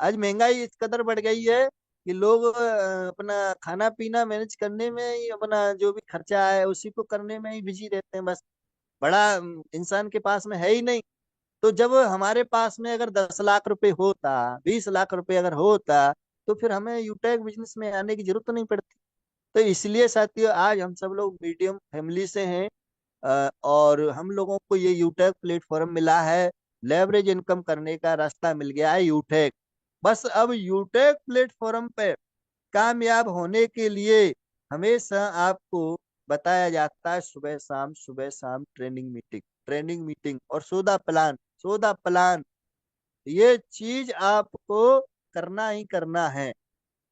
आज महंगाई इस कदर बढ़ गई है कि लोग अपना खाना पीना मैनेज करने में ही, अपना जो भी खर्चा है उसी को करने में ही बिजी रहते हैं, बस बड़ा इंसान के पास में है ही नहीं। तो जब हमारे पास में अगर 10 लाख रुपए होता, 20 लाख रुपए अगर होता, तो फिर हमें यूटेक बिजनेस में आने की जरूरत नहीं पड़ती। तो इसलिए साथियों आज हम सब लोग मीडियम फैमिली से हैं, और हम लोगों को ये यूटेक प्लेटफॉर्म मिला है, लेवरेज इनकम करने का रास्ता मिल गया है यूटेक। बस अब यूटेक प्लेटफॉर्म पे कामयाब होने के लिए हमेशा आपको बताया जाता है सुबह शाम ट्रेनिंग मीटिंग और सौदा प्लान, ये चीज आपको करना ही करना है।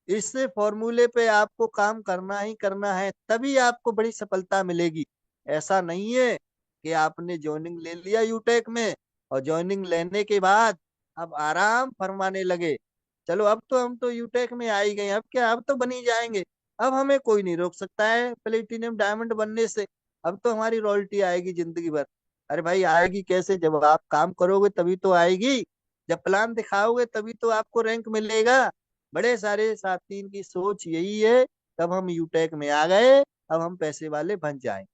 इस फॉर्मूले पे आपको काम करना ही करना है, तभी आपको बड़ी सफलता मिलेगी। ऐसा नहीं है कि आपने ज्वाइनिंग ले लिया यूटेक में और ज्वाइनिंग लेने के बाद अब आराम फरमाने लगे, चलो अब तो हम तो यूटेक में आ ही गए, अब क्या, अब तो बन ही जाएंगे, अब हमें कोई नहीं रोक सकता है प्लेटिनियम डायमंड बनने से, अब तो हमारी रॉयल्टी आएगी जिंदगी भर। अरे भाई आएगी कैसे, जब आप काम करोगे तभी तो आएगी, जब प्लान दिखाओगे तभी तो आपको रैंक मिलेगा। बड़े सारे साथी की सोच यही है, तब हम यूटेक में आ गए, अब हम पैसे वाले बन जाएं।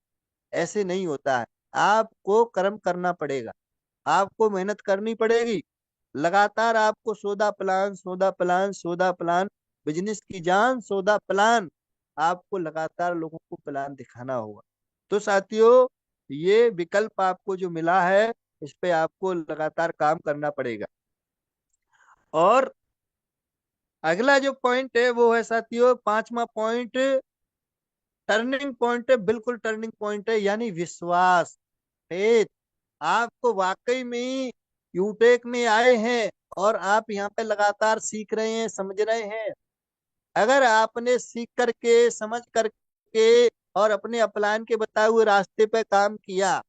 ऐसे नहीं होता है, आपको कर्म करना पड़ेगा, आपको मेहनत करनी पड़ेगी, लगातार आपको सौदा प्लान, बिजनेस की जान सौदा प्लान, आपको लगातार लोगों को प्लान दिखाना होगा। तो साथियों ये विकल्प आपको जो मिला है, इस पे आपको लगातार काम करना पड़ेगा। और अगला जो पॉइंट है वो है साथियों, पांचवा पॉइंट, टर्निंग पॉइंट है, बिल्कुल टर्निंग पॉइंट है, यानी विश्वास, फेथ। आपको वाकई में यूटेक में आए हैं और आप यहाँ पे लगातार सीख रहे हैं, समझ रहे हैं। अगर आपने सीख करके, समझ करके और अपने अपलाइन के बताए हुए रास्ते पे काम किया,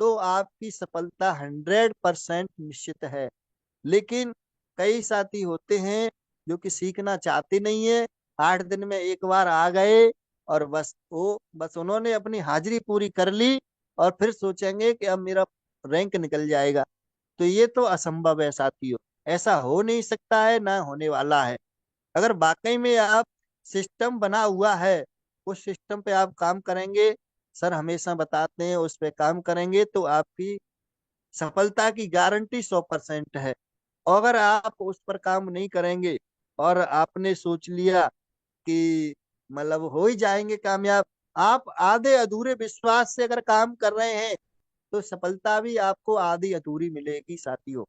तो आपकी सफलता 100% निश्चित है। लेकिन कई साथी होते हैं जो कि सीखना चाहते नहीं है, 8 दिन में एक बार आ गए और बस उन्होंने अपनी हाजिरी पूरी कर ली और फिर सोचेंगे कि अब मेरा रैंक निकल जाएगा। तो ये तो असंभव है साथियों, ऐसा हो नहीं सकता है, ना होने वाला है। अगर वाकई में आप सिस्टम बना हुआ है, उस सिस्टम पे आप काम करेंगे, सर हमेशा बताते हैं उस पे काम करेंगे तो आपकी सफलता की गारंटी 100% है। अगर आप उस पर काम नहीं करेंगे और आपने सोच लिया कि मतलब हो ही जाएंगे कामयाब, आप आधे अधूरे विश्वास से अगर काम कर रहे हैं, तो सफलता भी आपको आधी अधूरी मिलेगी साथियों।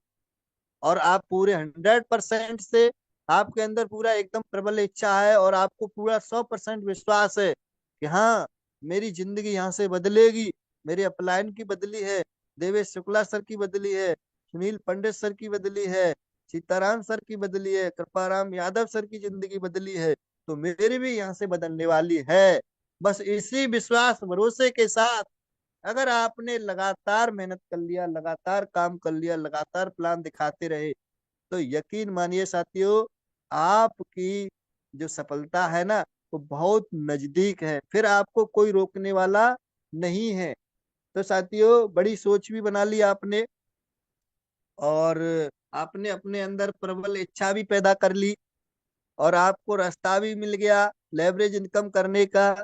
और आप पूरे 100% से, आपके अंदर पूरा एकदम प्रबल इच्छा है और आपको पूरा 100% विश्वास है कि हाँ मेरी जिंदगी यहाँ से बदलेगी, मेरे अपलायन की बदली है, देवेश शुक्ला सर की बदली है, सुनील पंडित सर की बदली है, सीताराम सर की बदली है, कृपाराम यादव सर की जिंदगी बदली है, तो मेरी भी यहाँ से बदलने वाली है। बस इसी विश्वास भरोसे के साथ अगर आपने लगातार मेहनत कर लिया, लगातार काम कर लिया, लगातार प्लान दिखाते रहे, तो यकीन मानिए साथियों, आपकी जो सफलता है ना, वो बहुत नजदीक है, फिर आपको कोई रोकने वाला नहीं है। तो साथियों बड़ी सोच भी बना ली आपने, और आपने अपने अंदर प्रबल इच्छा भी पैदा कर ली, और आपको रास्ता भी मिल गया लेवरेज इनकम करने का,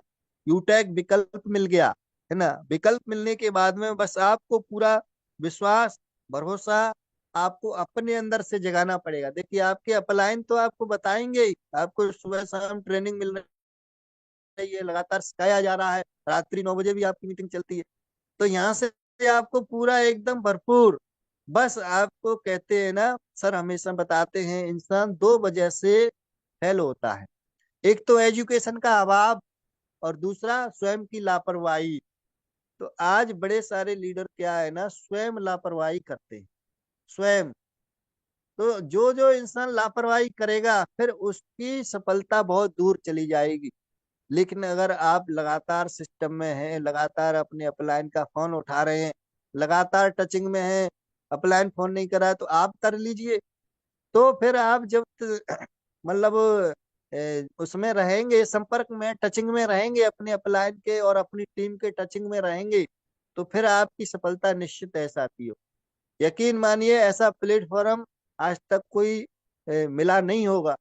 यूटेक विकल्प मिल गया, है ना। विकल्प मिलने के बाद में बस आपको पूरा विश्वास, भरोसा आपको अपने अंदर से जगाना पड़ेगा। देखिए आपके अपलाइन तो आपको बताएंगे ही, आपको सुबह शाम ट्रेनिंग मिल रही है, लगातार सिखाया जा रहा है, रात्रि 9 बजे भी आपकी मीटिंग चलती है। तो यहाँ से आपको पूरा एकदम भरपूर, बस आपको कहते हैं ना, सर हमेशा बताते हैं इंसान दो वजह से फेल होता है, एक तो एजुकेशन का अभाव और दूसरा स्वयं की लापरवाही। तो आज बड़े सारे लीडर क्या है ना, स्वयं लापरवाही करते हैं, स्वयं। तो जो जो इंसान लापरवाही करेगा फिर उसकी सफलता बहुत दूर चली जाएगी। लेकिन अगर आप लगातार सिस्टम में हैं, लगातार अपने अपलाइन का फोन उठा रहे हैं, लगातार टचिंग में हैं, अपलाइन फोन नहीं करा है तो आप कर लीजिए। तो फिर आप जब मतलब उसमें रहेंगे, संपर्क में, टचिंग में रहेंगे अपने अपलाइन के और अपनी टीम के टचिंग में रहेंगे, तो फिर आपकी सफलता निश्चित है साथियों। यकीन मानिए ऐसा प्लेटफॉर्म आज तक कोई मिला नहीं होगा।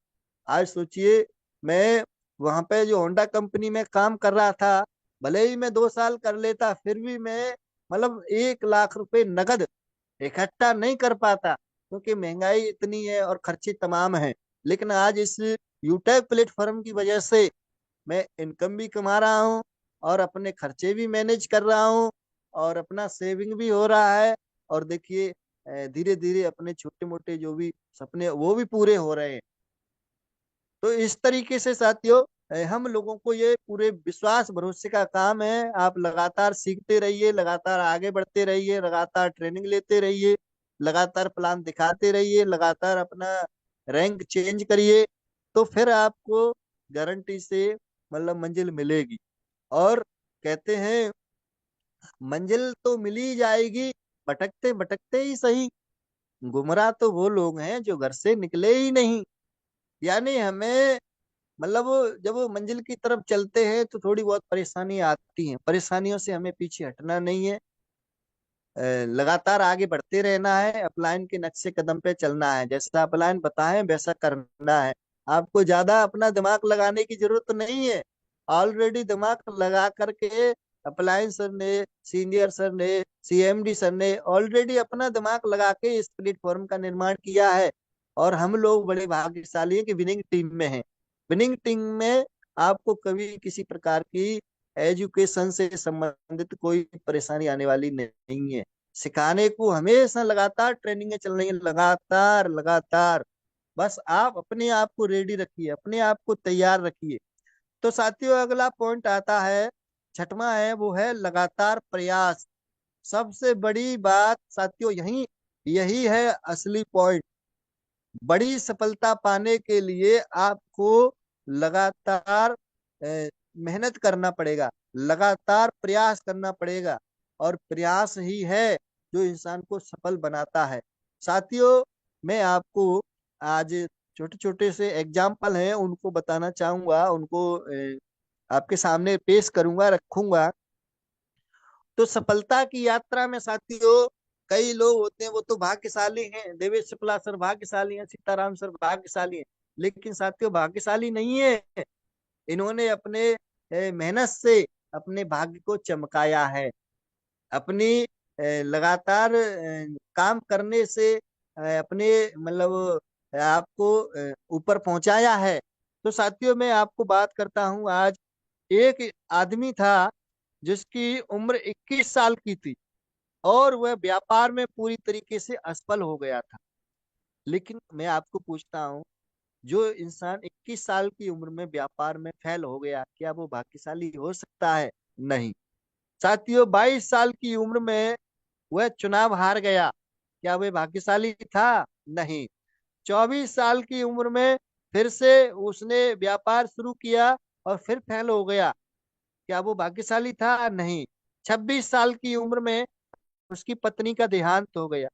आज सोचिए, मैं वहां पे जो होंडा कंपनी में काम कर रहा था, भले ही मैं 2 साल कर लेता, फिर भी मैं मतलब 1 लाख रुपए नगद इकट्ठा नहीं कर पाता, क्योंकि महंगाई इतनी है और खर्चे तमाम हैं। लेकिन आज इस यूट्यूब प्लेटफॉर्म की वजह से मैं इनकम भी कमा रहा हूँ और अपने खर्चे भी मैनेज कर रहा हूँ और अपना सेविंग भी हो रहा है। और देखिए धीरे धीरे अपने छोटे मोटे जो भी सपने वो भी पूरे हो रहे हैं। तो इस तरीके से साथियों हम लोगों को ये पूरे विश्वास भरोसे का काम है। आप लगातार सीखते रहिए, लगातार आगे बढ़ते रहिए, लगातार ट्रेनिंग लेते रहिए, लगातार प्लान दिखाते रहिए, लगातार अपना रैंक चेंज करिए, तो फिर आपको गारंटी से मतलब मंजिल मिलेगी। और कहते हैं मंजिल तो मिल ही जाएगी, भटकते भटकते ही सही। गुमराह तो वो लोग हैं जो घर से निकले ही नहीं। यानी हमें मतलब जब वो मंजिल की तरफ चलते हैं तो थोड़ी बहुत परेशानी आती है, परेशानियों से हमें पीछे हटना नहीं है। लगातार आगे बढ़ते रहना है, अपलाइन के नक्शे कदम पे चलना है, जैसा अपलाइन बताएं वैसा करना है। आपको ज्यादा अपना दिमाग लगाने की जरूरत नहीं है। ऑलरेडी दिमाग लगा करके अपलाइन सर ने, सीनियर सर ने, सीएमडी सर ने ऑलरेडी अपना दिमाग लगा के इस प्लेटफॉर्म का निर्माण किया है। और हम लोग बड़े भाग्यशाली हैं कि विनिंग टीम में हैं। विनिंग टीम में आपको कभी किसी प्रकार की एजुकेशन से संबंधित कोई परेशानी आने वाली नहीं है। सिखाने को हमेशा लगातार ट्रेनिंगें चल रही है, लगातार लगातार। बस आप अपने आप को रेडी रखिए, अपने आप को तैयार रखिए। तो साथियों अगला पॉइंट आता है, छठवां है, वो है लगातार प्रयास। सबसे बड़ी बात साथियों यही यही है असली पॉइंट। बड़ी सफलता पाने के लिए आपको लगातार मेहनत करना पड़ेगा, लगातार प्रयास करना पड़ेगा। और प्रयास ही है जो इंसान को सफल बनाता है। साथियों मैं आपको आज छोटे छोटे से एग्जाम्पल हैं उनको बताना चाहूंगा, उनको आपके सामने पेश करूंगा, रखूंगा। तो सफलता की यात्रा में साथियों कई लोग होते हैं, वो तो भाग्यशाली हैं, देवेश शुक्ला सर भाग्यशाली हैं, सीताराम सर भाग्यशाली हैं। लेकिन साथियों भाग्यशाली नहीं है, इन्होंने अपने मेहनत से अपने भाग्य को चमकाया है। अपनी लगातार काम करने से अपने मतलब आपको ऊपर पहुंचाया है। तो साथियों मैं आपको बात करता हूं आज। एक आदमी था जिसकी उम्र 21 साल की थी और वह व्यापार में पूरी तरीके से असफल हो गया था। लेकिन मैं आपको पूछता हूँ, जो इंसान 21 साल की उम्र में व्यापार में फेल हो गया, क्या वो भाग्यशाली हो सकता है? नहीं। साथियों 22 साल की उम्र में वह चुनाव हार गया, क्या वह भाग्यशाली था? नहीं। 24 साल की उम्र में फिर से उसने व्यापार शुरू किया और फिर फेल हो गया, क्या वो भाग्यशाली था? नहीं। 26 साल की उम्र में उसकी पत्नी का देहांत हो गया।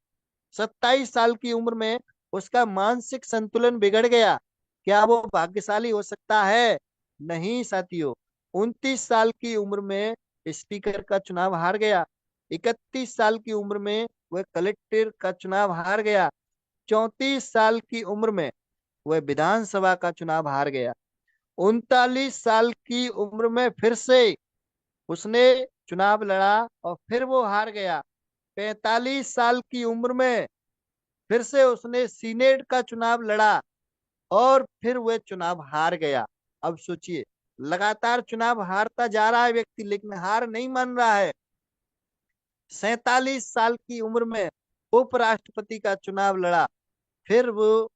27 साल की उम्र में उसका मानसिक संतुलन बिगड़ गया, क्या वो भाग्यशाली हो सकता है? नहीं साथियों। 29 साल की उम्र में स्पीकर का चुनाव हार गया। 31 साल की उम्र में वह कलेक्टर का चुनाव हार गया। 34 साल की उम्र में वह विधानसभा का चुनाव हार गया। 39 साल की उम्र में फिर से उसने चुनाव लड़ा और फिर वो हार गया। 45 साल की उम्र में फिर से उसने सीनेट का चुनाव लड़ा और फिर वह चुनाव हार गया। अब सोचिए, लगातार चुनाव हारता जा रहा है व्यक्ति, लेकिन हार नहीं मान रहा है। 47 साल की उम्र में उपराष्ट्रपति का चुनाव लड़ा, फिर वो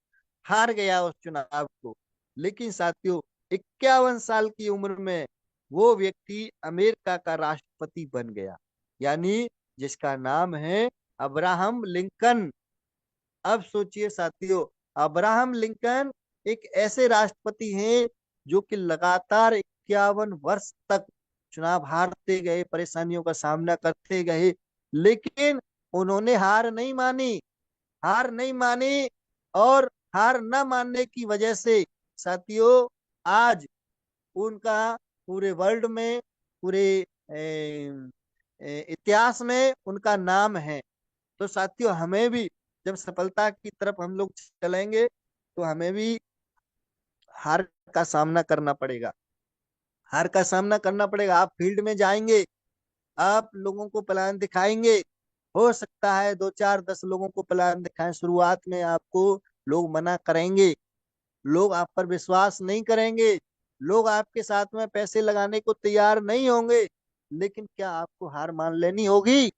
हार गया उस चुनाव को। लेकिन साथियों 51 साल की उम्र में वो व्यक्ति अमेरिका का राष्ट्रपति बन गया, यानी जिसका नाम है अब्राहम लिंकन। अब सोचिए साथियों, अब्राहम लिंकन एक ऐसे राष्ट्रपति हैं जो कि लगातार 51 वर्ष तक चुनाव हारते गए, परेशानियों का सामना करते गए, लेकिन उन्होंने हार नहीं मानी, हार नहीं मानी। और हार न मानने की वजह से साथियों आज उनका पूरे वर्ल्ड में, पूरे इतिहास में उनका नाम है। तो साथियों हमें भी जब सफलता की तरफ हम लोग चलेंगे तो हमें भी हार का सामना करना पड़ेगा, हार का सामना करना पड़ेगा। आप फील्ड में जाएंगे, आप लोगों को प्लान दिखाएंगे, हो सकता है 2 4 10 लोगों को प्लान दिखाएं, शुरुआत में आपको लोग मना करेंगे, लोग आप पर विश्वास नहीं करेंगे, लोग आपके साथ में पैसे लगाने को तैयार नहीं होंगे, लेकिन क्या आपको हार मान लेनी होगी?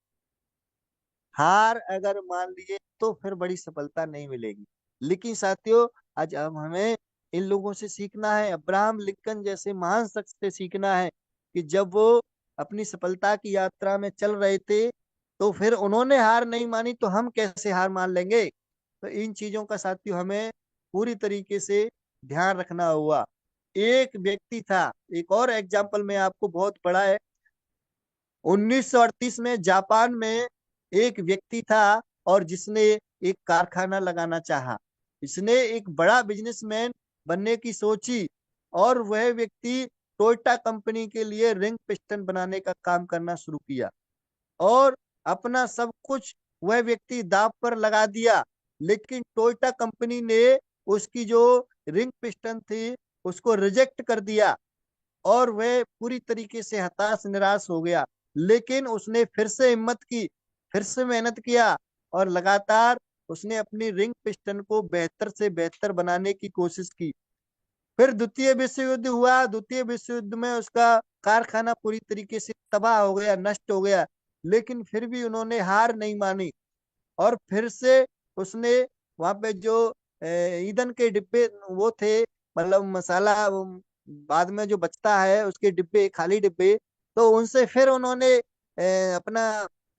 हार अगर मान लिए तो फिर बड़ी सफलता नहीं मिलेगी। लेकिन साथियों, आज अब हमें इन लोगों से सीखना है, अब्राहम लिंकन जैसे महान शख्स से सीखना है कि जब वो अपनी सफलता की यात्रा में चल रहे थे तो फिर उन्होंने हार नहीं मानी, तो हम कैसे हार मान लेंगे? तो इन चीजों का साथियों हमें पूरी तरीके से ध्यान रखना होगा। एक व्यक्ति था, एक और एग्जाम्पल में आपको, बहुत बड़ा है। 1938 में जापान में एक व्यक्ति था और जिसने एक कारखाना लगाना चाहा। इसने एक बड़ा बिजनेसमैन बनने की सोची और वह व्यक्ति टोयोटा कंपनी के लिए रिंग पिस्टन बनाने का काम करना शुरू किया और अपना सब कुछ वह व्यक्ति दांव पर लगा दिया। लेकिन टोयोटा कंपनी ने उसकी जो रिंग पिस्टन थी उसको रिजेक्ट कर दिया और वह पूरी तरीके से हताश निराश हो गया। लेकिन उसने फिर से हिम्मत की, फिर से मेहनत किया और लगातार उसने अपनी रिंग पिस्टन को बेहतर से बेहतर बनाने की कोशिश की। फिर द्वितीय विश्व युद्ध हुआ। द्वितीय विश्व युद्ध में उसका कारखाना पूरी तरीके से तबाह हो गया, नष्ट हो गया। लेकिन फिर भी उन्होंने हार नहीं मानी और फिर से उसने वहां पे जो ईंधन के डिब्बे वो थे, मतलब मसाला बाद में जो बचता है उसके डिब्बे, खाली डिब्बे, तो उनसे फिर उन्होंने अपना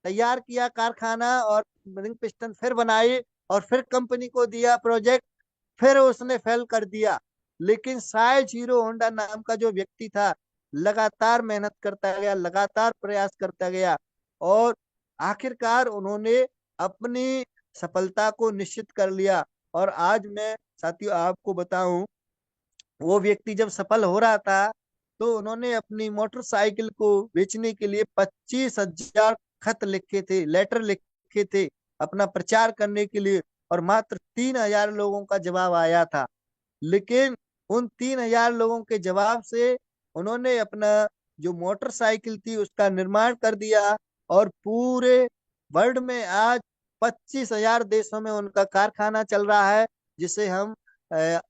तैयार किया कारखाना और रिंग पिस्टन फिर बनाए और फिर कंपनी को दिया प्रोजेक्ट। फिर उसने फेल कर दिया। लेकिन साइज हीरो होंडा नाम का जो व्यक्ति था लगातार मेहनत करता गया, लगातार प्रयास करता गया और आखिरकार उन्होंने अपनी सफलता को निश्चित कर लिया। और आज मैं साथियों आपको बताऊं, वो व्यक्ति जब सफल हो रहा था तो उन्होंने अपनी मोटरसाइकिल को बेचने के लिए 25,000 खत लिखे थे, लेटर लिखे थे अपना प्रचार करने के लिए, और मात्र 3,000 लोगों का जवाब आया था। लेकिन उन 3,000 लोगों के जवाब से उन्होंने अपना जो मोटरसाइकिल थी उसका निर्माण कर दिया और पूरे वर्ल्ड में आज 25,000 देशों में उनका कारखाना चल रहा है, जिसे हम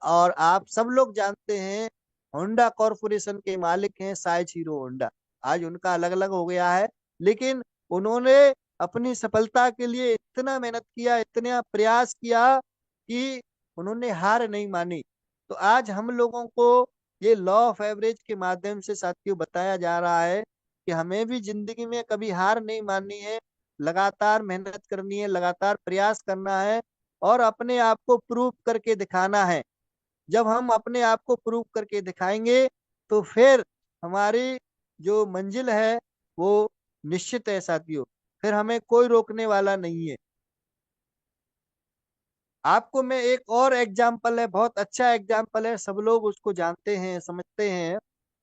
और आप सब लोग जानते हैं। होंडा कॉरपोरेशन के मालिक हैं साइज हीरो होंडा। आज उनका अलग अलग हो गया है, लेकिन उन्होंने अपनी सफलता के लिए इतना मेहनत किया, इतना प्रयास किया कि उन्होंने हार नहीं मानी। तो आज हम लोगों को ये लॉ ऑफ एवरेज के माध्यम से साथियों बताया जा रहा है कि हमें भी जिंदगी में कभी हार नहीं माननी है, लगातार मेहनत करनी है, लगातार प्रयास करना है और अपने आप को प्रूव करके दिखाना है। जब हम अपने आप को प्रूव करके दिखाएंगे तो फिर हमारी जो मंजिल है वो निश्चित है साथियों, फिर हमें कोई रोकने वाला नहीं है। आपको मैं एक और एग्जाम्पल है, बहुत अच्छा एग्जाम्पल है, सब लोग उसको जानते हैं, समझते हैं।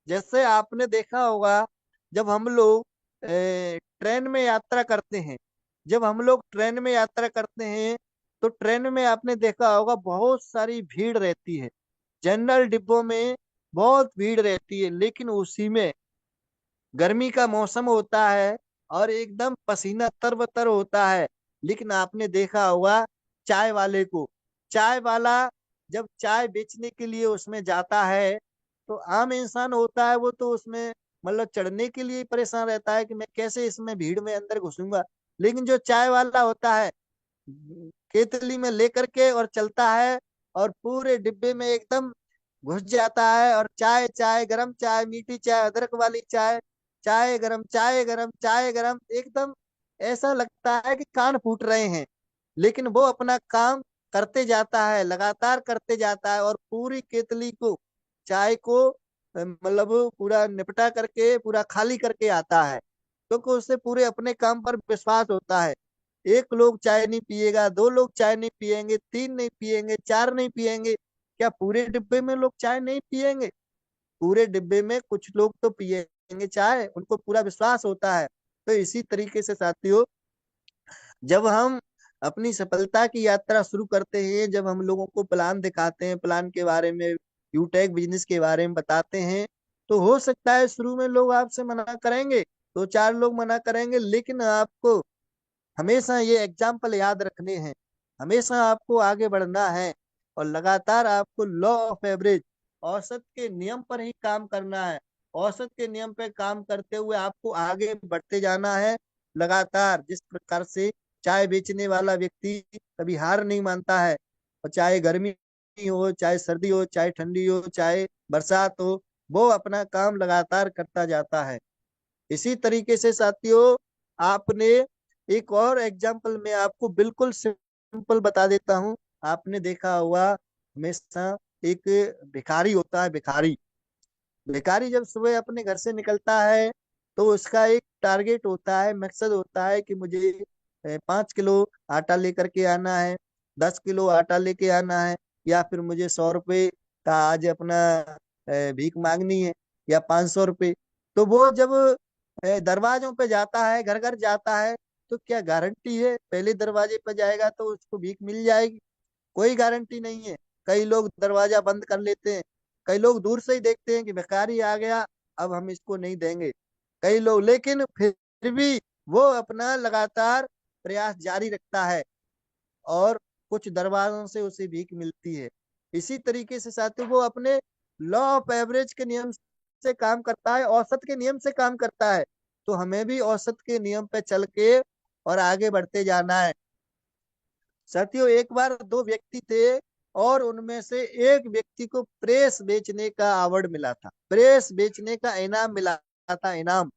जैसे आपने देखा होगा, जब हम लोग ट्रेन में यात्रा करते हैं, जब हम लोग ट्रेन में यात्रा करते हैं तो ट्रेन में आपने देखा होगा बहुत सारी भीड़ रहती है। जनरल डिब्बों में बहुत भीड़ रहती है, लेकिन उसी में गर्मी का मौसम होता है और एकदम पसीना तरबतर होता है। लेकिन आपने देखा होगा चाय वाले को, चाय वाला जब चाय बेचने के लिए उसमें जाता है तो आम इंसान होता है वो तो उसमें मतलब चढ़ने के लिए परेशान रहता है कि मैं कैसे इसमें भीड़ में अंदर घुसूंगा। लेकिन जो चाय वाला होता है केतली में लेकर के और चलता है और पूरे डिब्बे में एकदम घुस जाता है और चाय चाय, गरम चाय, मीठी चाय, अदरक वाली चाय, चाय गरम, चाय गरम, चाय गरम, एकदम ऐसा लगता है कि कान फूट रहे हैं। लेकिन वो अपना काम करते जाता है, लगातार करते जाता है और पूरी केतली को, चाय को मतलब पूरा निपटा करके पूरा खाली करके आता है, क्योंकि उससे पूरे अपने काम पर विश्वास होता है। एक लोग चाय नहीं पिएगा, 2 लोग चाय नहीं पिएंगे, 3 नहीं पिएंगे, 4 नहीं पिएंगे, क्या पूरे डिब्बे में लोग चाय नहीं पिएंगे? पूरे डिब्बे में कुछ लोग तो पिएंगे चाय, उनको पूरा विश्वास होता है। तो इसी तरीके से साथियों, जब हम अपनी सफलता की यात्रा शुरू करते हैं, जब हम लोगों को प्लान दिखाते हैं, प्लान के बारे में, यूटेक बिजनेस के बारे में बताते हैं, तो हो सकता है शुरू में लोग आपसे मना करेंगे, 2 4 लोग मना करेंगे, लेकिन आपको हमेशा ये एग्जाम्पल याद रखने हैं, हमेशा आपको आगे बढ़ना है और लगातार आपको लॉ ऑफ एवरेज, औसत के नियम पर ही काम करना है। औसत के नियम पे काम करते हुए आपको आगे बढ़ते जाना है लगातार। जिस प्रकार से चाय बेचने वाला व्यक्ति कभी हार नहीं मानता है, और चाहे गर्मी हो, चाहे सर्दी हो, चाहे ठंडी हो, चाहे बरसात हो, वो अपना काम लगातार करता जाता है। इसी तरीके से साथियों, आपने एक और एग्जाम्पल मैं आपको बिल्कुल सिंपल बता देता हूँ। आपने देखा होगा हमेशा एक भिखारी होता है, भिखारी भिखारी जब सुबह अपने घर से निकलता है तो उसका एक टारगेट होता है, मकसद होता है कि मुझे 5 किलो आटा लेकर के आना है, 10 किलो आटा लेके आना है, या फिर मुझे 100 रुपए का आज अपना भीख मांगनी है, या 500 रुपए। तो वो जब दरवाजों पे जाता है, घर घर जाता है, तो क्या गारंटी है पहले दरवाजे पे जाएगा तो उसको भीख मिल जाएगी? कोई गारंटी नहीं है। कई लोग दरवाजा बंद कर लेते हैं, कई लोग दूर से ही देखते हैं कि भिखारी आ गया, अब हम इसको नहीं देंगे। कई लोग, लेकिन फिर भी वो अपना लगातार प्रयास जारी रखता है, और कुछ दरवाजों से उसे भीख मिलती है। इसी तरीके से साथियों वो अपने लॉ ऑफ एवरेज के नियम से काम करता है, औसत के नियम से काम करता है। तो हमें भी औसत के नियम पे चल के और आगे बढ़ते जाना है। साथियों एक बार दो व्यक्ति थे, और उनमें से एक व्यक्ति को प्रेस बेचने का अवार्ड मिला था, प्रेस बेचने का इनाम मिला था, इनाम।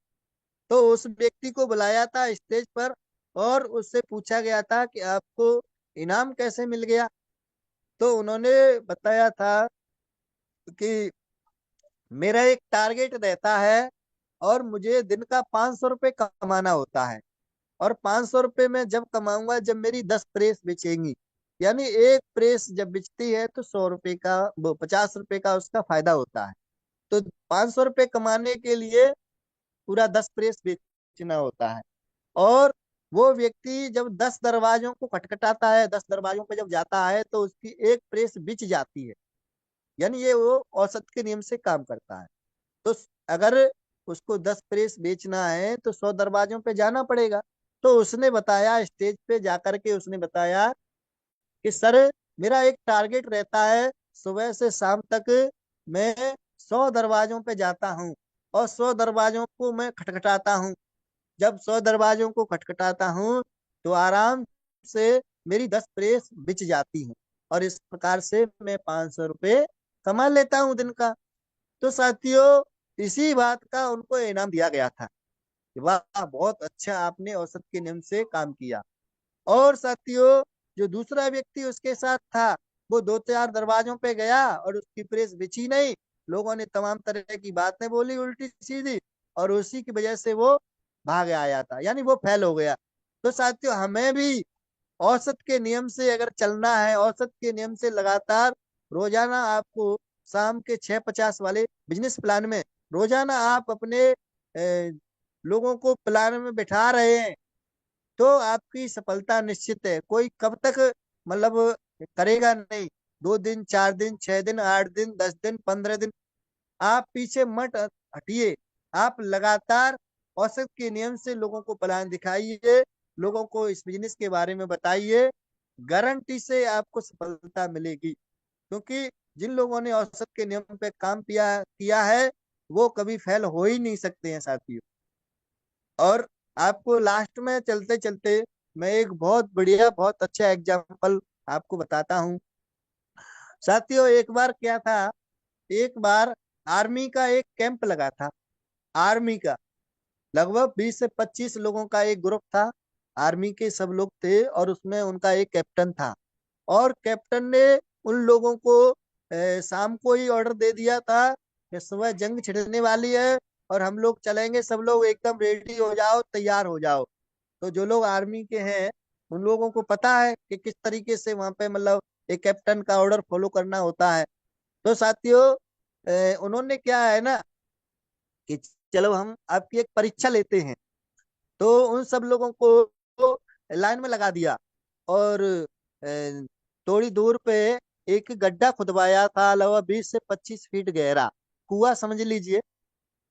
तो उस व्यक्ति को बुलाया था स्टेज पर, और उससे पूछा गया था कि आपको इनाम कैसे मिल गया। तो उन्होंने बताया था कि मेरा एक टारगेट रहता है, और मुझे दिन का 500 रुपये कमाना होता है, और 500 रुपये में जब कमाऊंगा जब मेरी 10 प्रेस बेचेंगी, यानी एक प्रेस जब बिचती है तो 100 रुपये का, वो 50 रुपये का उसका फायदा होता है। तो 500 रुपये कमाने के लिए पूरा 10 प्रेस बेचना होता है। और वो व्यक्ति जब 10 दरवाजों को खटखटाता है, 10 दरवाजों पे जब जाता है तो उसकी एक प्रेस बिच जाती है, यानी ये वो औसत के नियम से काम करता है। तो अगर उसको 10 प्रेस बेचना है तो 100 दरवाजों पे जाना पड़ेगा। तो उसने बताया, स्टेज पे जाकर के उसने बताया कि सर, मेरा एक टारगेट रहता है, सुबह से शाम तक मैं 100 दरवाजों पे जाता हूँ, और 100 दरवाजों को मैं खटखटाता हूँ। जब 100 दरवाजों को खटखटाता हूँ तो आराम से मेरी 10 प्रेस बिच जाती है, और इस प्रकार से मैं 500 रुपये कमा लेता हूँ दिन का। तो साथियों इसी बात का उनको इनाम दिया गया था कि वाह, बहुत अच्छा आपने औसत के नियम से काम किया। और साथियों जो दूसरा व्यक्ति उसके साथ था, वो 2-4 दरवाजों पे गया और उसकी प्रेस बिछी नहीं। लोगों ने तमाम तरह की बातें बोली उल्टी सीधी, और उसी की वजह से वो भाग आया था, यानी वो फेल हो गया। तो साथियों हमें भी औसत के नियम से अगर चलना है, औसत के नियम से लगातार रोजाना आपको शाम के 6:50 वाले बिजनेस प्लान में रोजाना आप अपने लोगों को प्लान में बिठा रहे हैं, तो आपकी सफलता निश्चित है। कोई कब तक मतलब करेगा नहीं, 2 दिन, 4 दिन, 6 दिन, 8 दिन, 10 दिन, 15 दिन, आप पीछे मत हटिए। आप लगातार औसत के नियम से लोगों को प्लान दिखाइए, लोगों को इस बिजनेस के बारे में बताइए, गारंटी से आपको सफलता मिलेगी। क्योंकि जिन लोगों ने औसत के नियम पे काम किया किया है, वो कभी फेल हो ही नहीं सकते हैं साथियों। और आपको लास्ट में चलते चलते मैं एक बहुत बढ़िया, बहुत अच्छा एग्जाम्पल आपको बताता हूँ। साथियों एक बार क्या था, एक बार आर्मी का एक कैंप लगा था। आर्मी का लगभग 20 से 25 लोगों का एक ग्रुप था, आर्मी के सब लोग थे, और उसमें उनका एक कैप्टन था। और कैप्टन ने उन लोगों को शाम को ही ऑर्डर दे दिया था कि सुबह जंग छिड़ने वाली है, और हम लोग चलेंगे, सब लोग एकदम रेडी हो जाओ, तैयार हो जाओ। तो जो लोग आर्मी के हैं उन लोगों को पता है कि किस तरीके से वहां पे मतलब एक कैप्टन का ऑर्डर फॉलो करना होता है। तो साथियों उन्होंने क्या है ना कि चलो हम आपकी एक परीक्षा लेते हैं। तो उन सब लोगों को लाइन में लगा दिया, और थोड़ी दूर पे एक गड्ढा खुदवाया था, लगभग 20 से 25 फीट गहरा कुआं समझ लीजिए।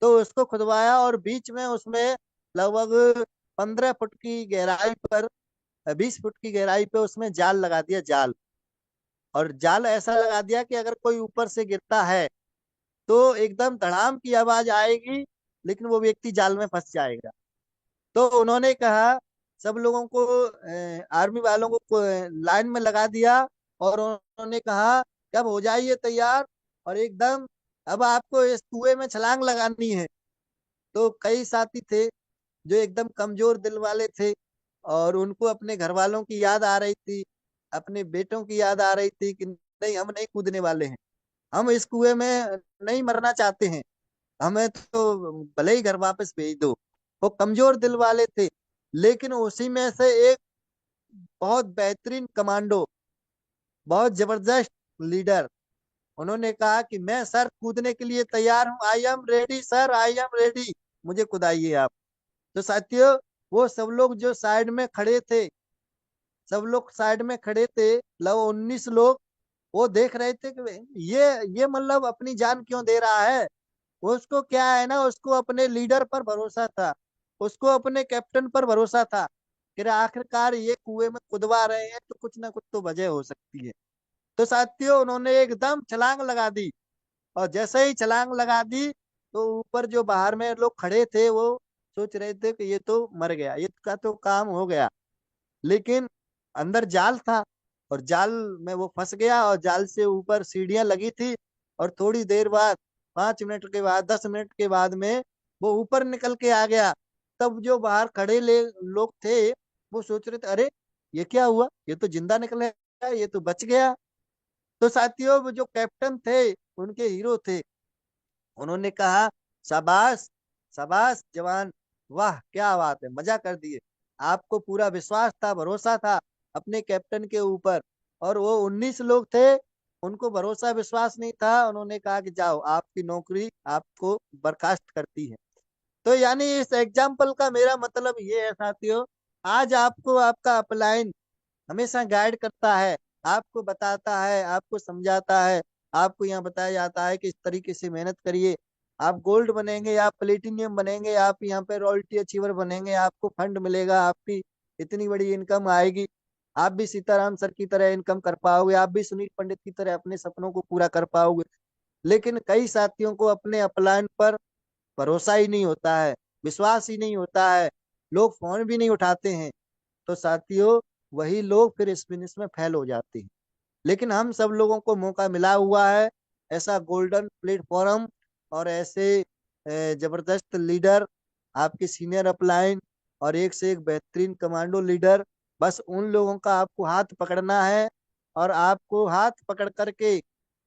तो उसको खुदवाया, और बीच में उसमें लगभग 15 फुट की गहराई पर, 20 फुट की गहराई पे उसमें जाल लगा दिया, जाल। और जाल ऐसा लगा दिया कि अगर कोई ऊपर से गिरता है तो एकदम धड़ाम की आवाज आएगी, लेकिन वो व्यक्ति जाल में फंस जाएगा। तो उन्होंने कहा, सब लोगों को, आर्मी वालों को लाइन में लगा दिया, और उन्होंने कहा कि अब हो जाइए तैयार, और एकदम अब आपको इस कुएं में छलांग लगानी है। तो कई साथी थे जो एकदम कमजोर दिल वाले थे, और उनको अपने घर वालों की याद आ रही थी, अपने बेटों की याद आ रही थी कि नहीं, हम नहीं कूदने वाले हैं, हम इस कुएं में नहीं मरना चाहते हैं, हमें तो भले ही घर वापस भेज दो। वो कमजोर दिल वाले थे, लेकिन उसी में से एक बहुत बेहतरीन कमांडो, बहुत जबरदस्त लीडर, उन्होंने कहा कि मैं सर कूदने के लिए तैयार हूँ, I am ready sir, I am ready, मुझे कुदाइए आप। तो साथियों, वो सब लोग जो साइड में खड़े थे, सब लोग साइड में खड़े थे, लगभग 19 लोग, वो देख रहे थे कि ये मतलब अपनी जान क्यों दे रहा है। उसको क्या है ना, उसको अपने लीडर पर भरोसा था, उसको अपने कैप्टन पर भरोसा था कि आखिरकार ये कुएं में कुदवा रहे हैं तो कुछ ना कुछ तो वजह हो सकती है। तो साथियों, उन्होंने एकदम छलांग लगा दी, और जैसे ही छलांग लगा दी तो ऊपर जो बाहर में लोग खड़े थे वो सोच रहे थे कि ये तो मर गया, ये का तो काम हो गया। लेकिन अंदर जाल था, और जाल में वो फंस गया, और जाल से ऊपर सीढ़ियां लगी थी, और थोड़ी देर बाद, 5 मिनट के बाद, 10 मिनट के बाद में वो ऊपर निकल के आ गया। तब जो बाहर खड़े लोग थे, वो सोच रहे थे, अरे ये क्या हुआ, ये तो जिंदा निकल गया, ये तो बच गया। तो साथियों, वो जो कैप्टन थे, उनके हीरो थे, उन्होंने कहा, शाबाश, शाबाश जवान, वाह क्या बात है, मजा कर दिए। आपको पूरा विश्वास था, भरोसा था अपने कैप्टन के ऊपर, और वो 19 लोग थे, उनको भरोसा विश्वास नहीं था। उन्होंने कहा कि जाओ, आपकी नौकरी आपको बर्खास्त करती है। तो यानी इस एग्जाम्पल का मेरा मतलब ये है साथियों, आज आपको आपका अपलाइन हमेशा गाइड करता है, आपको बताता है, आपको समझाता है, आपको यहाँ बताया जाता है कि इस तरीके से मेहनत करिए, आप गोल्ड बनेंगे, आप प्लेटिनियम बनेंगे, आप यहाँ पे रॉयल्टी अचीवर बनेंगे, आपको फंड मिलेगा, आपकी इतनी बड़ी इनकम आएगी, आप भी सीताराम सर की तरह इनकम कर पाओगे, आप भी सुनील पंडित की तरह अपने सपनों को पूरा कर पाओगे। लेकिन कई साथियों को अपने अपलाइन पर भरोसा ही नहीं होता है, विश्वास ही नहीं होता है, लोग फोन भी नहीं उठाते हैं। तो साथियों, वही लोग फिर इस बिजनेस में फेल हो जाते हैं। लेकिन हम सब लोगों को मौका मिला हुआ है, ऐसा गोल्डन प्लेटफॉर्म, और ऐसे जबरदस्त लीडर, आपके सीनियर अपलाइन, और एक से एक बेहतरीन कमांडो लीडर। बस उन लोगों का आपको हाथ पकड़ना है, और आपको हाथ पकड़ करके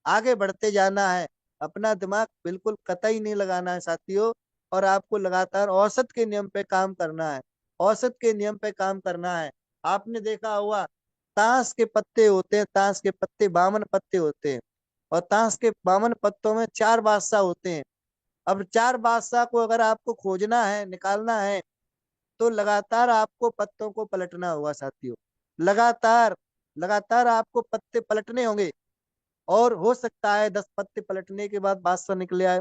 आगे बढ़ते जाना है। अपना दिमाग बिल्कुल कतई नहीं लगाना है साथियों, और आपको लगातार औसत के नियम पे काम करना है, औसत के नियम पे काम करना है। आपने देखा होगा, ताश के पत्ते होते हैं, ताश के पत्ते 52 पत्ते होते हैं, और ताश के 52 पत्तों में 4 बादशाह होते हैं। अब 4 बादशाह को अगर आपको खोजना है, निकालना है, तो लगातार आपको पत्तों को पलटना होगा साथियों, लगातार, लगातार आपको पत्ते पलटने होंगे। और हो सकता है 10 पत्ते पलटने के बाद बादशाह निकले आए,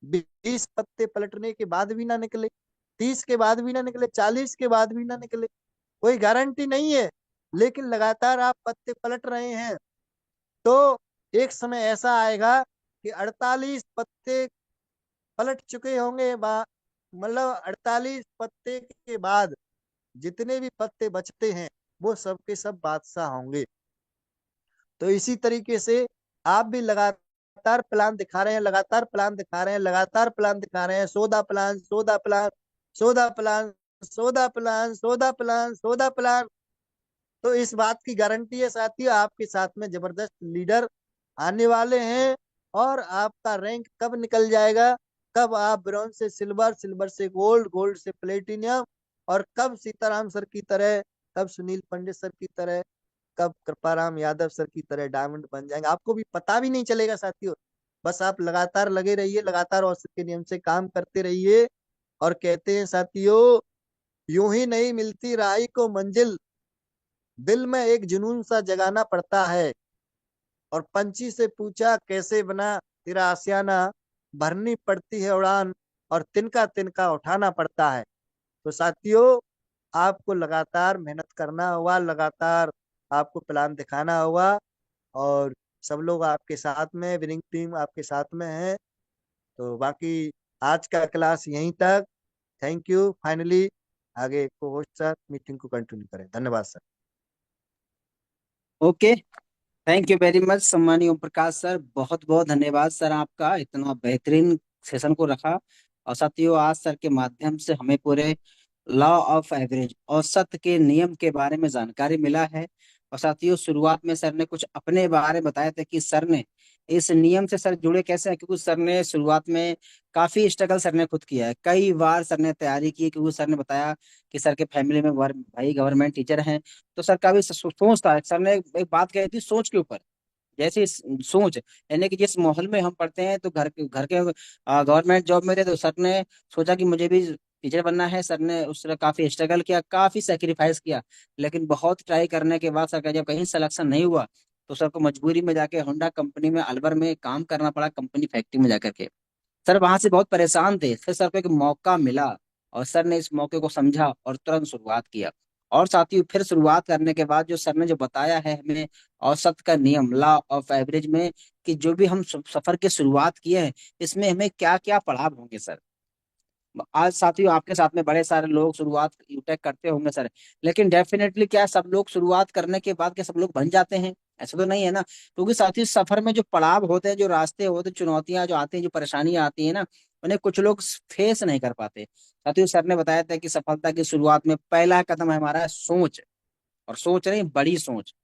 20 पत्ते पलटने के बाद भी ना निकले, 30 के बाद भी ना निकले, 40 के बाद भी ना निकले, कोई गारंटी नहीं है। लेकिन लगातार आप पत्ते पलट रहे हैं, तो एक समय ऐसा आएगा कि 48 पत्ते पलट चुके होंगे, मतलब 48 पत्ते के बाद जितने भी पत्ते बचते हैं, वो सब के सब बादशाह होंगे। तो इसी तरीके से आप भी लगातार प्लान दिखा रहे हैं, लगातार प्लान दिखा रहे हैं, लगातार प्लान दिखा रहे हैं, सोदा प्लान, सोदा प्लान, सोदा प्लान, सोदा प्लान, सोदा प्लान, सोदा प्लान। तो इस बात की गारंटी है साथियों, आपके साथ में जबरदस्त लीडर आने वाले हैं, और आपका रैंक कब निकल जाएगा, कब आप ब्रॉन्ज से सिल्वर, सिल्वर से गोल्ड, गोल्ड से प्लेटिनियम, और कब सीताराम सर की तरह, कब सुनील पंडित सर की तरह, कब कृपाराम यादव सर की तरह डायमंड बन जाएंगे, आपको भी पता भी नहीं चलेगा साथियों। बस आप लगातार लगे रहिए, लगातार औसत के नियम से काम करते रहिए। और कहते हैं साथियों, यूं ही नहीं मिलती राही को मंजिल, दिल में एक जुनून सा जगाना पड़ता है। और पंछी से पूछा कैसे बना तेरा आशियाना, भरनी पड़ती है उड़ान, और तिनका तिनका उठाना पड़ता है। तो साथियों, आपको लगातार मेहनत करना होगा, लगातार आपको प्लान दिखाना होगा, और सब लोग आपके साथ में, विनिंग टीम आपके साथ में है। तो बाकी आज का क्लास यहीं तक। Thank you. फाइनली आगे को होस्ट सर मीटिंग को कंटिन्यू करें। धन्यवाद sir. Okay, thank you very much सम्मानीय ओम प्रकाश सर, बहुत बहुत धन्यवाद सर आपका इतना बेहतरीन सेशन को रखा। और साथियों, आज सर के माध्यम से हमें पूरे लॉ ऑफ एवरेज, औसत के नियम के बारे में जानकारी मिला है। और साथियों, शुरुआत में सर ने कुछ अपने बारे में बताया था कि सर ने इस नियम से सर जुड़े कैसे हैं, क्योंकि सर ने शुरुआत में काफी स्ट्रगल सर ने खुद किया है, कई बार सर ने तैयारी की, क्योंकि सर ने बताया कि सर के फैमिली में भाई गवर्नमेंट टीचर हैं। तो सर का भी सोच था, सर ने एक बात कही थी सोच के ऊपर। जैसे सोच, यानी कि जिस माहौल में हम पढ़ते हैं, तो घर के गवर्नमेंट जॉब में थे, तो सर ने सोचा कि मुझे भी टीचर बनना है। सर ने उस तरह काफी स्ट्रगल किया, काफी सेक्रीफाइस किया, लेकिन बहुत ट्राई करने के बाद सर का जब कहीं सिलेक्शन नहीं हुआ, तो सर को मजबूरी में जाके होंडा कंपनी में अलवर में काम करना पड़ा, कंपनी फैक्ट्री में जाकर के। सर वहां से बहुत परेशान थे, फिर सर को एक मौका मिला, और सर ने इस मौके को समझा और तुरंत शुरुआत किया। और साथियों, फिर शुरुआत करने के बाद जो सर ने जो बताया है हमें औसत का नियम, लॉ ऑफ एवरेज में, कि जो भी हम सफर की शुरुआत किए हैं, इसमें हमें क्या क्या पड़ाव होंगे सर। आज साथियों, आपके साथ में बड़े सारे लोग शुरुआत यूटेक करते होंगे सर, लेकिन डेफिनेटली क्या सब लोग शुरुआत करने के बाद क्या सब लोग बन जाते हैं? ऐसा तो नहीं है ना, क्योंकि साथियों सफर में जो पड़ाव होते हैं, जो रास्ते होते हैं, चुनौतियां जो आती हैं, जो परेशानियां आती है ना, उन्हें कुछ लोग फेस नहीं कर पाते। साथियों, सर ने बताया था कि सफलता की शुरुआत में पहला कदम है हमारा सोच, और सोच नहीं, बड़ी सोच।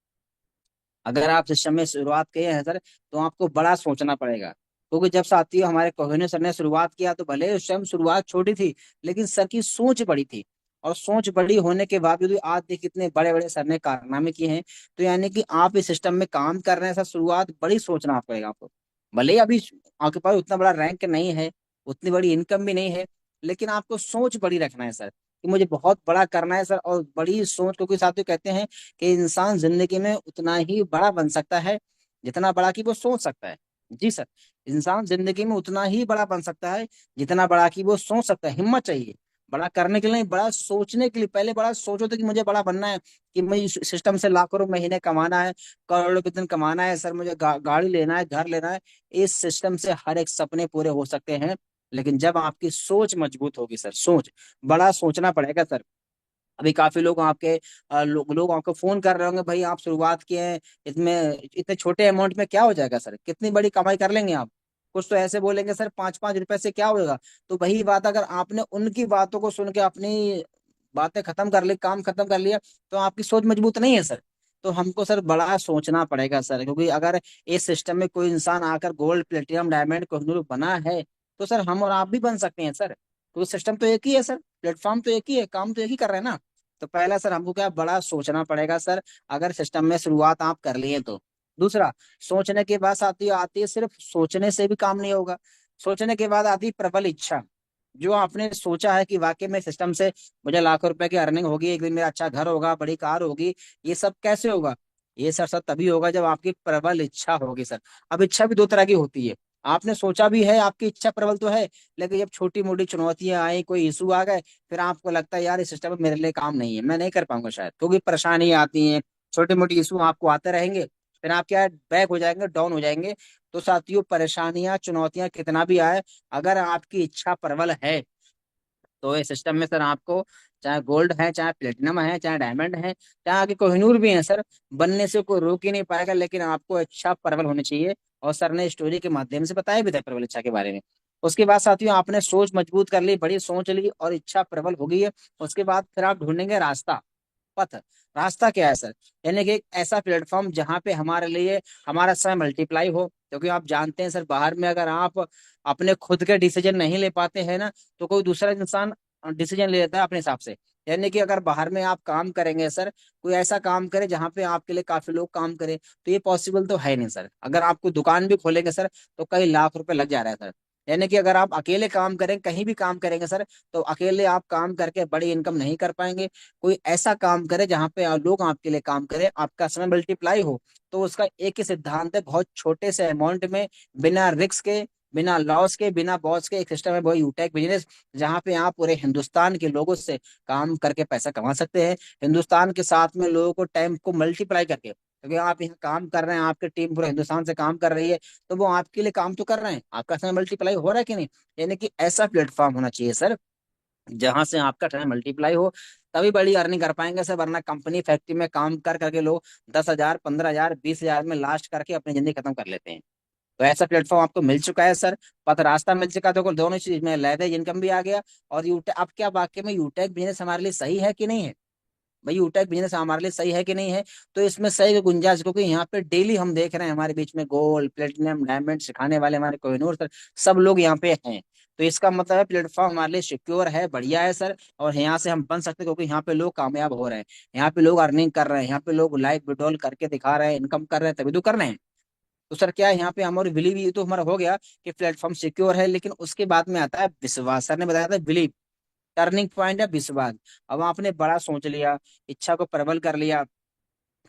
अगर आप सिस्टम में शुरुआत किए हैं सर, तो आपको बड़ा सोचना पड़ेगा, क्योंकि जब साथियों हमारे कोहिनूर सर ने शुरुआत किया, तो भले उस टाइम शुरुआत छोटी थी, लेकिन सर की सोच बड़ी थी। और सोच बड़ी होने के बावजूद भी आज देखिए कितने बड़े बड़े सर ने कारनामे किए हैं। तो यानी कि आप इस सिस्टम में काम कर रहे हैं सर, शुरुआत बड़ी सोचना पड़ेगा आपको। भले ही अभी आपके पास उतना बड़ा रैंक नहीं है, उतनी बड़ी इनकम भी नहीं है, लेकिन आपको सोच बड़ी रखना है सर, कि मुझे बहुत बड़ा करना है सर। और बड़ी सोच, क्योंकि साथियों कहते हैं कि इंसान जिंदगी में उतना ही बड़ा बन सकता है जितना बड़ा कि वो सोच सकता है। जी सर, इंसान जिंदगी में उतना ही बड़ा बन सकता है जितना बड़ा कि वो सोच सकता है। हिम्मत चाहिए बड़ा करने के लिए नहीं, बड़ा सोचने के लिए। पहले बड़ा सोचो तो कि मुझे बड़ा बनना है, कि मुझे इस सिस्टम से लाखों रुपए महीने कमाना है, करोड़ों वेतन कमाना है सर, मुझे गाड़ी लेना है, घर लेना है। इस सिस्टम से हर एक सपने पूरे हो सकते हैं, लेकिन जब आपकी सोच मजबूत होगी सर, सोच बड़ा सोचना पड़ेगा सर। अभी काफी लोग आपके लोग आपको फोन कर रहे होंगे, भाई आप शुरुआत किए हैं, इसमें इतने छोटे अमाउंट में क्या हो जाएगा सर, कितनी बड़ी कमाई कर लेंगे आप? कुछ तो ऐसे बोलेंगे सर, 5-5 रुपए से क्या होगा। तो वही बात, अगर आपने उनकी बातों को सुन के अपनी बातें खत्म कर ली, काम खत्म कर लिया, तो आपकी सोच मजबूत नहीं है सर। तो हमको सर बड़ा सोचना पड़ेगा सर, क्योंकि अगर इस सिस्टम में कोई इंसान आकर गोल्ड प्लेटिनम डायमंड कोहिनूर बना है, तो सर हम और आप भी बन सकते हैं सर, क्योंकि सिस्टम तो एक ही है सर, प्लेटफॉर्म तो एक ही है, काम तो एक ही कर रहे हैं ना। तो पहला सर हमको क्या, बड़ा सोचना पड़ेगा सर, अगर सिस्टम में शुरुआत आप कर लिए तो। दूसरा, सोचने के बाद आती आती है, सिर्फ सोचने से भी काम नहीं होगा। सोचने के बाद आती है प्रबल इच्छा। जो आपने सोचा है कि वाकई में सिस्टम से मुझे लाखों रुपए की अर्निंग होगी, एक दिन मेरा अच्छा घर होगा, बड़ी कार होगी, ये सब कैसे होगा? ये सर तभी होगा जब आपकी प्रबल इच्छा होगी सर। अब इच्छा भी दो तरह की होती है, आपने सोचा भी है, आपकी इच्छा प्रबल तो है, लेकिन जब छोटी मोटी चुनौतियां आई, कोई इशू आ गए, फिर आपको लगता है यार इस सिस्टम में मेरे लिए काम नहीं है, मैं नहीं कर पाऊंगा शायद, क्योंकि परेशानी आती है, छोटी मोटी इशू आपको आते रहेंगे, फिर आप क्या बैक हो जाएंगे, डाउन हो जाएंगे। तो साथियों, परेशानियां चुनौतियां कितना भी आए, अगर आपकी इच्छा प्रबल है, तो इस सिस्टम में सर आपको, चाहे गोल्ड है, चाहे प्लेटिनम है, चाहे डायमंड है, चाहे आगे कोहिनूर भी है सर, बनने से कोई रोक ही नहीं पाएगा, लेकिन आपको इच्छा प्रबल होनी चाहिए। और सर ने स्टोरी के माध्यम से बताया भी था प्रबल इच्छा के बारे में। उसके बाद साथियों, आपने सोच मजबूत कर ली, बड़ी सोच ली, और इच्छा प्रबल हो गई है। उसके बाद फिर आप ढूंढेंगे रास्ता, पथ। रास्ता क्या है सर? यानी कि एक ऐसा प्लेटफॉर्म जहां पे हमारे लिए हमारा समय मल्टीप्लाई हो, क्योंकि आप जानते हैं सर, बाहर में अगर आप अपने खुद के डिसीजन नहीं ले पाते हैं ना, तो कोई दूसरा इंसान डिसीजन ले लेता है अपने हिसाब से। यानी कि अगर बाहर में आप काम करेंगे सर, कोई ऐसा काम करे जहाँ पे आपके लिए काफी लोग काम करें, तो ये पॉसिबल तो है नहीं सर। अगर आप कोई दुकान भी खोलेंगे सर, तो कई लाख रुपए लग जा रहा है सर। यानी कि अगर आप अकेले काम करें, कहीं भी काम करेंगे सर, तो अकेले आप काम करके बड़ी इनकम नहीं कर पाएंगे। कोई ऐसा काम करे जहाँ पे लोग आपके लिए काम करें, आपका समय मल्टीप्लाई हो। तो उसका एक ही सिद्धांत है, बहुत छोटे से अमाउंट में, बिना रिस्क के, बिना लॉस के, बिना बॉस के एक सिस्टम है, वो यूटेक बिजनेस, जहाँ पे आप पूरे हिंदुस्तान के लोगों से काम करके पैसा कमा सकते हैं। हिंदुस्तान के साथ में लोगों को टाइम को मल्टीप्लाई करके, क्योंकि आप यहाँ काम कर रहे हैं, आपकी टीम पूरे हिंदुस्तान से काम कर रही है, तो वो आपके लिए काम तो कर रहे हैं, आपका समय मल्टीप्लाई हो रहा है कि नहीं। यानी कि ऐसा प्लेटफॉर्म होना चाहिए सर, जहां से आपका टाइम मल्टीप्लाई हो, तभी बड़ी अर्निंग कर पाएंगे सर। वरना कंपनी फैक्ट्री में काम कर करके लोग 10,000, 15,000, 20,000 में लास्ट करके अपनी जिंदगी खत्म कर लेते हैं। तो ऐसा प्लेटफॉर्म आपको मिल चुका है सर, पथ रास्ता मिल चुका है, तो दोनों चीज में लैदर इनकम भी आ गया। और यूटेक, अब क्या वाकई में यूटेक बिजनेस हमारे लिए सही है कि नहीं है? भाई यूटेक बिजनेस हमारे लिए सही है कि नहीं है? तो इसमें सही की गुंजाइश, क्योंकि यहाँ पे डेली हम देख रहे हैं हमारे बीच में गोल्ड, प्लेटिनम, डायमंड सिखाने वाले हमारे कोहिनूर सर, सब लोग यहाँ पे हैं। तो इसका मतलब है प्लेटफॉर्म हमारे लिए सिक्योर है, बढ़िया है सर। और यहाँ से हम बन सकते हैं, क्योंकि यहाँ पे लोग कामयाब हो रहे हैं, यहाँ पे लोग अर्निंग कर रहे हैं, यहाँ पे लोग लाइव विड्रॉल करके दिखा रहे हैं, इनकम कर रहे हैं, तभी तो कर रहे हैं। तो सर क्या है, यहाँ पे हमारे बिलीव, ये तो हमारा हो गया कि प्लेटफॉर्म सिक्योर है, लेकिन उसके बाद में आता है विश्वास। सर ने बताया था बिलीव, टर्निंग पॉइंट है विश्वास। अब आपने बड़ा सोच लिया, इच्छा को प्रबल कर लिया,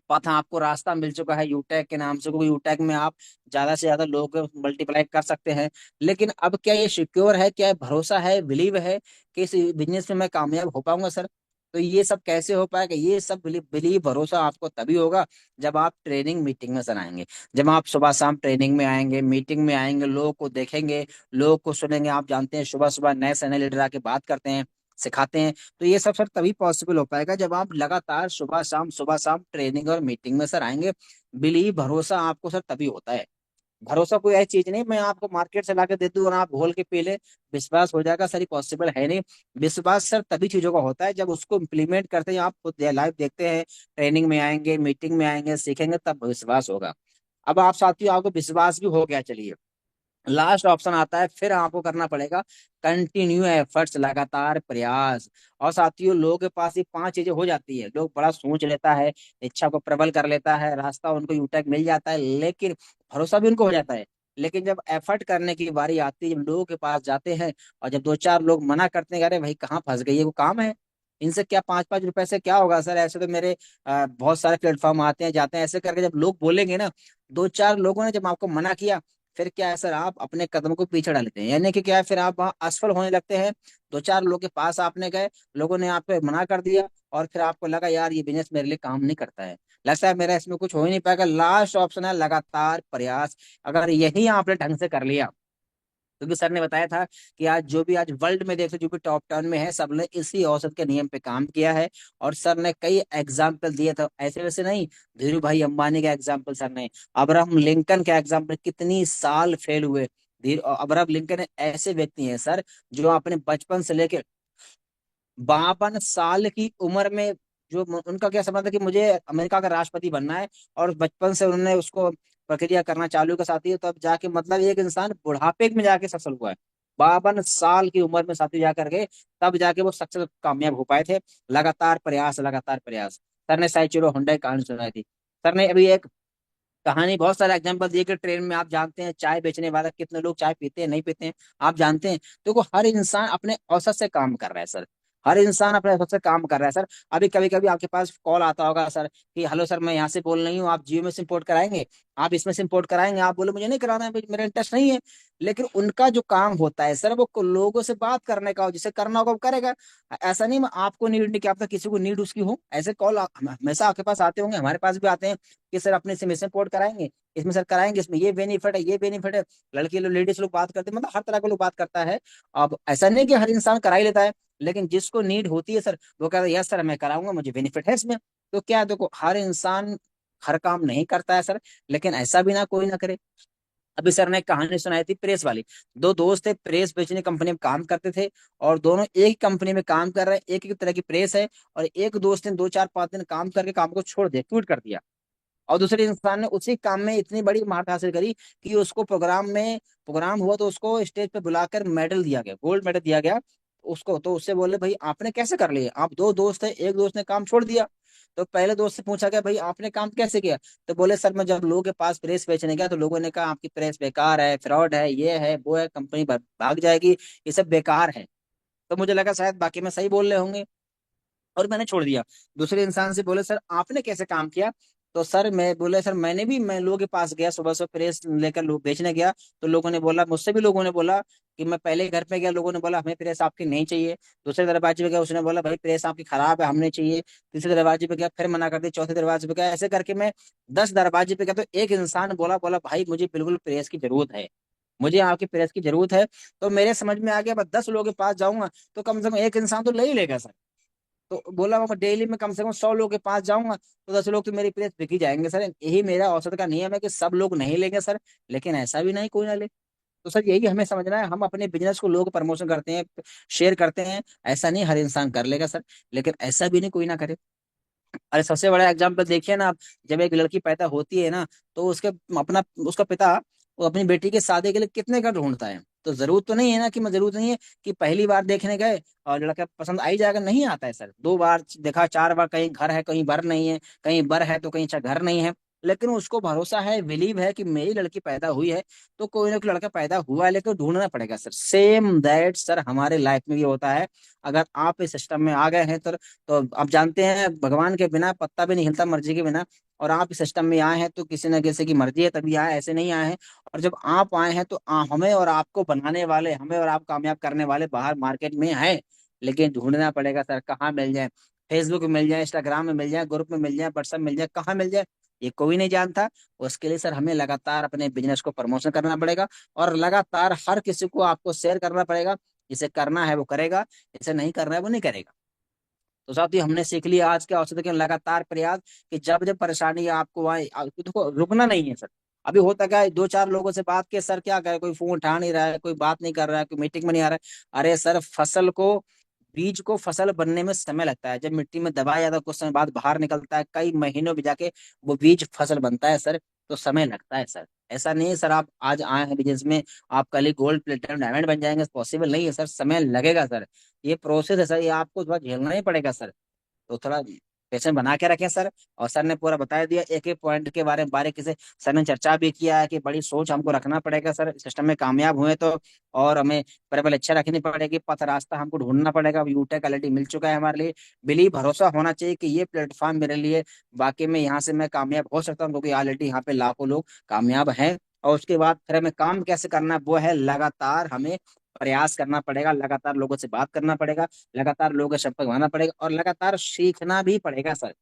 पथ आपको रास्ता मिल चुका है यूटेक के नाम से, क्योंकि यूटेक में आप ज्यादा से ज्यादा लोग मल्टीप्लाई कर सकते हैं। लेकिन अब क्या ये सिक्योर है, क्या भरोसा है, बिलीव है कि इस बिजनेस में मैं कामयाब हो पाऊंगा सर? तो ये सब कैसे हो पाएगा? ये सब बिलीव, भरोसा आपको तभी होगा जब आप ट्रेनिंग मीटिंग में सर आएंगे। जब आप सुबह शाम ट्रेनिंग में आएंगे, मीटिंग में आएंगे, लोगों को देखेंगे, लोगों को सुनेंगे। आप जानते हैं सुबह सुबह नए से नए लीडर आके बात करते हैं, सिखाते हैं। तो ये सब सर तभी पॉसिबल हो पाएगा जब आप लगातार सुबह शाम ट्रेनिंग और मीटिंग में सर आएंगे। बिलीव, भरोसा आपको सर तभी होता है। भरोसा कोई ऐसी चीज नहीं मैं आपको मार्केट से लाके दे दूं और आप घोल के पी ले, विश्वास हो जाएगा सर, ये पॉसिबल है नहीं। विश्वास सर तभी चीजों का होता है जब उसको इम्प्लीमेंट करते हैं, आप खुद लाइव देखते हैं, ट्रेनिंग में आएंगे, मीटिंग में आएंगे, सीखेंगे, तब विश्वास होगा। अब आप साथियों, आपको विश्वास भी हो गया, चलिए लास्ट ऑप्शन आता है, फिर आपको करना पड़ेगा कंटिन्यू एफर्ट्स, लगातार प्रयास। और साथियों, लोगों के पास ये 5 चीजें हो जाती है, लोग बड़ा सोच लेता है, इच्छा को प्रबल कर लेता है, रास्ता उनको यूटर्न मिल जाता है, लेकिन भरोसा भी उनको हो जाता है। लेकिन जब एफर्ट करने की बारी आती है, जब लोगों के पास जाते हैं, और जब दो चार लोग मना करते हैं, अरे भाई कहाँ फंस गई है, वो काम है, इनसे क्या 5-5 रुपए से क्या होगा सर? ऐसे तो मेरे बहुत सारे प्लेटफॉर्म आते हैं जाते हैं, ऐसे करके जब लोग बोलेंगे ना, दो चार लोगों ने जब आपको मना किया, फिर क्या है सर, आप अपने कदम को पीछे डालते हैं, यानी कि क्या है, फिर आप वहाँ असफल होने लगते हैं। दो चार लोगों के पास आपने गए, लोगों ने आप पे मना कर दिया, और फिर आपको लगा यार ये बिजनेस मेरे लिए काम नहीं करता है, लगता है मेरा इसमें कुछ हो ही नहीं पाएगा। लास्ट ऑप्शन है लगातार प्रयास। अगर यही आपने ढंग से कर लिया, क्योंकि सर ने बताया था कि आज जो भी आज वर्ल्ड में देखते जो भी टॉप 10 में है, सबने इसी औसत के नियम पे काम किया है। और सर ने कई एग्जाम्पल दिए थे, ऐसे वैसे नहीं, धीरू भाई अंबानी का एग्जाम्पल सर ने, अब्राहम लिंकन का एग्जाम्पल, कितनी साल फेल हुए। धीर अब्राहम लिंकन ऐसे व्यक्ति हैं सर, जो अपने बचपन से लेके 52 साल की उम्र में, जो उनका क्या सपना था कि मुझे अमेरिका का राष्ट्रपति बनना है, और बचपन से उन्होंने उसको प्रक्रिया करना चालू का साथी, तब जाके मतलब एक इंसान बुढ़ापे में जाके सफल हुआ है। 52 साल की उम्र में साथी जा करके, तब जाके वो सक्सेस कामयाब हो पाए थे। लगातार प्रयास, लगातार प्रयास। सर ने साइचिरो होंडा की कहानी सुनाई थी। सर ने अभी एक कहानी, बहुत सारे एग्जांपल दिए कि ट्रेन में, आप जानते हैं चाय बेचने वाला, कितने लोग चाय पीते हैं, नहीं पीते हैं, आप जानते हैं। तो हर इंसान अपने औसत से काम कर रहा है सर, हर इंसान अपने औसत से काम कर रहा है सर। अभी कभी कभी आपके पास कॉल आता होगा सर कि हेलो सर, मैं यहाँ से बोल रही हूँ, आप जियो में सिम पोर्ट कराएंगे, आप इसमें सिम पोर्ट कराएंगे, आप बोले मुझे नहीं कराना है, मेरा इंटरेस्ट नहीं है। लेकिन उनका जो काम होता है सर, वो लोगों से बात करने का हो, जिसे करना होगा वो करेगा। ऐसा नहीं मैं आपको नीड नहीं कि आपका किसी को नीड उसकी हो, ऐसे कॉल हमेशा आपके पास आते होंगे, हमारे पास भी आते हैं कि सर अपने सिम इसमें पोर्ट कराएंगे, इसमें सर कराएंगे, इसमें ये बेनिफिट है, ये बेनिफिट है। लड़के लोग, लेडीज लोग बात करते हैं, मतलब हर तरह का लोग बात करता है। अब ऐसा नहीं कि हर इंसान करा ही लेता है, लेकिन जिसको नीड होती है सर, वो कहता है यस सर मैं कराऊंगा, मुझे बेनिफिट है इसमें। तो क्या देखो, हर इंसान हर काम नहीं करता है सर, लेकिन ऐसा भी ना कोई ना करे। अभी सर ने एक कहानी सुनाई थी प्रेस वाली। दो दोस्त थे, प्रेस बेचने कंपनी में काम करते थे, और दोनों एक ही कंपनी में काम कर रहे हैं, एक ही तरह की प्रेस है। और एक दोस्त ने 2 4 5 दिन काम करके काम को छोड़ दिया, क्विट कर दिया। और दूसरे इंसान ने उसी काम में इतनी बड़ी महारत हासिल करी कि उसको प्रोग्राम हुआ, तो उसको स्टेज पे बुलाकर मेडल दिया गया, गोल्ड मेडल दिया गया उसको। तो उससे बोले भाई आपने कैसे कर लिया? आप दो दोस्त है, एक दोस्त ने काम छोड़ दिया। तो पहले दोस्त से पूछा गया भाई आपने काम कैसे किया? तो बोले सर मैं जब लोगों के पास प्रेस बेचने गया, तो लोगों ने कहा आपकी प्रेस बेकार है, फ्रॉड है, ये है वो है, कंपनी भाग जाएगी, ये सब बेकार है। तो मुझे लगा शायद बाकी में सही बोल रहे होंगे, और मैंने छोड़ दिया। दूसरे इंसान से बोले सर आपने कैसे काम किया? तो सर मैं बोले सर मैं लोगों के पास गया सुबह सुबह प्रेस लेकर लोग बेचने गया। तो लोगों ने बोला, मुझसे भी लोगों ने बोला कि मैं पहले घर पे गया, लोगों ने बोला हमें प्रेस आपकी नहीं चाहिए। दूसरे दरवाजे पे गया, उसने बोला भाई प्रेस आपकी खराब है, हमने चाहिए। तीसरे दरवाजे पे गया, फिर मना कर दी। चौथे दरवाजे पे गया, ऐसे करके मैं 10 दरवाजे पे गया, तो एक इंसान बोला बोला भाई मुझे बिल्कुल प्रेस की जरूरत है, मुझे आपकी प्रेस की जरूरत है। तो मेरे समझ में आ गया, बस 10 लोगों के पास जाऊंगा तो कम से कम एक इंसान तो ले ही लेगा सर। तो बोला मैं डेली में कम से कम 100 लोगों के पास जाऊंगा तो 10 लोग तो मेरी प्रेस बिक ही जाएंगे सर। यही मेरा औसत का नियम है कि सब लोग नहीं लेंगे सर, लेकिन ऐसा भी नहीं कोई ना ले। तो सर यही हमें समझना है, हम अपने बिजनेस को लोग प्रमोशन करते हैं, शेयर करते हैं, ऐसा नहीं हर इंसान कर लेगा सर, लेकिन ऐसा भी नहीं कोई ना करे। अरे सबसे बड़ा एग्जाम्पल देखिए ना आप, जब एक लड़की पैदा होती है ना, तो उसके अपना उसका पिता वो अपनी बेटी के शादी के लिए कितने का ढूंढता है। तो जरूरत तो नहीं है ना कि मैं जरूरत नहीं है कि पहली बार देखने गए और लड़का पसंद आई जाएगा, नहीं आता है सर। 2 बार देखा, 4 बार, कहीं घर है कहीं बर नहीं है, कहीं बर है तो कहीं अच्छा घर नहीं है, लेकिन उसको भरोसा है, बिलीव है कि मेरी लड़की पैदा हुई है तो कोई ना कोई लड़का पैदा हुआ है, लेकिन ढूंढना पड़ेगा सर। सेम दैट सर हमारे लाइफ में भी होता है। अगर आप इस सिस्टम में आ गए हैं तो आप जानते हैं भगवान के बिना पत्ता भी नहीं हिलता, मर्जी के बिना। और आप इस सिस्टम में आए हैं तो किसी न किसी की मर्जी है तभी आए, ऐसे नहीं आए हैं। और जब आप आए हैं तो हमें और आपको बनाने वाले, हमें और आप कामयाब करने वाले बाहर मार्केट में हैं, लेकिन ढूंढना पड़ेगा सर कहाँ मिल जाए। फेसबुक में मिल जाए, इंस्टाग्राम में मिल जाए, ग्रुप में मिल जाए, व्हाट्सएप मिल जाए, कहाँ मिल जाए ये कोई नहीं जानता। उसके लिए सर हमें लगातार अपने बिजनेस को प्रमोशन करना पड़ेगा, और लगातार हर किसी को आपको शेयर करना पड़ेगा। जिसे करना है वो करेगा, जिसे नहीं करना है वो नहीं करेगा। तो साथियों हमने सीख लिया आज के औसत के लगातार प्रयास, कि जब जब परेशानी आपको आए देखो रुकना नहीं है सर। अभी होता क्या है, 2-4 लोगों से बात किया, सर क्या करे, कोई फोन उठा नहीं रहा है, कोई बात नहीं कर रहा है, कोई मीटिंग में नहीं आ रहा है। अरे सर बीज को फसल बनने में समय लगता है, जब मिट्टी में दबाया जाता है कुछ समय बाद बाहर निकलता है, कई महीनों में जाके वो बीज फसल बनता है सर। तो समय लगता है सर। ऐसा नहीं है सर आप आज आए हैं बिजनेस में, आप कल ही गोल्ड प्लेटिनम डायमंड बन जाएंगे, पॉसिबल नहीं है सर, समय लगेगा सर। ये प्रोसेस है सर, ये आपको थोड़ा झेलना ही पड़ेगा सर। तो थोड़ा पेशेंस बना के रखें सर। और सर ने पूरा बता दिया एक एक पॉइंट के बारे में बारीकी से। सर ने चर्चा भी किया है कि बड़ी सोच हमको रखना पड़ेगा सर, सिस्टम में कामयाब हुए तो। और हमें प्रबल इच्छा रखनी पड़ेगी, पथ रास्ता हमको ढूंढना पड़ेगा। अब यूटेक ऑलरेडी मिल चुका है हमारे लिए। बिलीव भरोसा होना चाहिए कि ये प्लेटफॉर्म मेरे लिए वाकई में यहाँ से मैं कामयाब हो सकता हूँ, क्योंकि ऑलरेडी यहाँ पे लाखों लोग कामयाब हैं। और उसके बाद फिर हमें काम कैसे करना है, वो है लगातार हमें प्रयास करना पड़ेगा, लगातार लोगों से बात करना पड़ेगा, लगातार लोगों का संपर्क बनाना पड़ेगा, और लगातार सीखना भी पड़ेगा सर।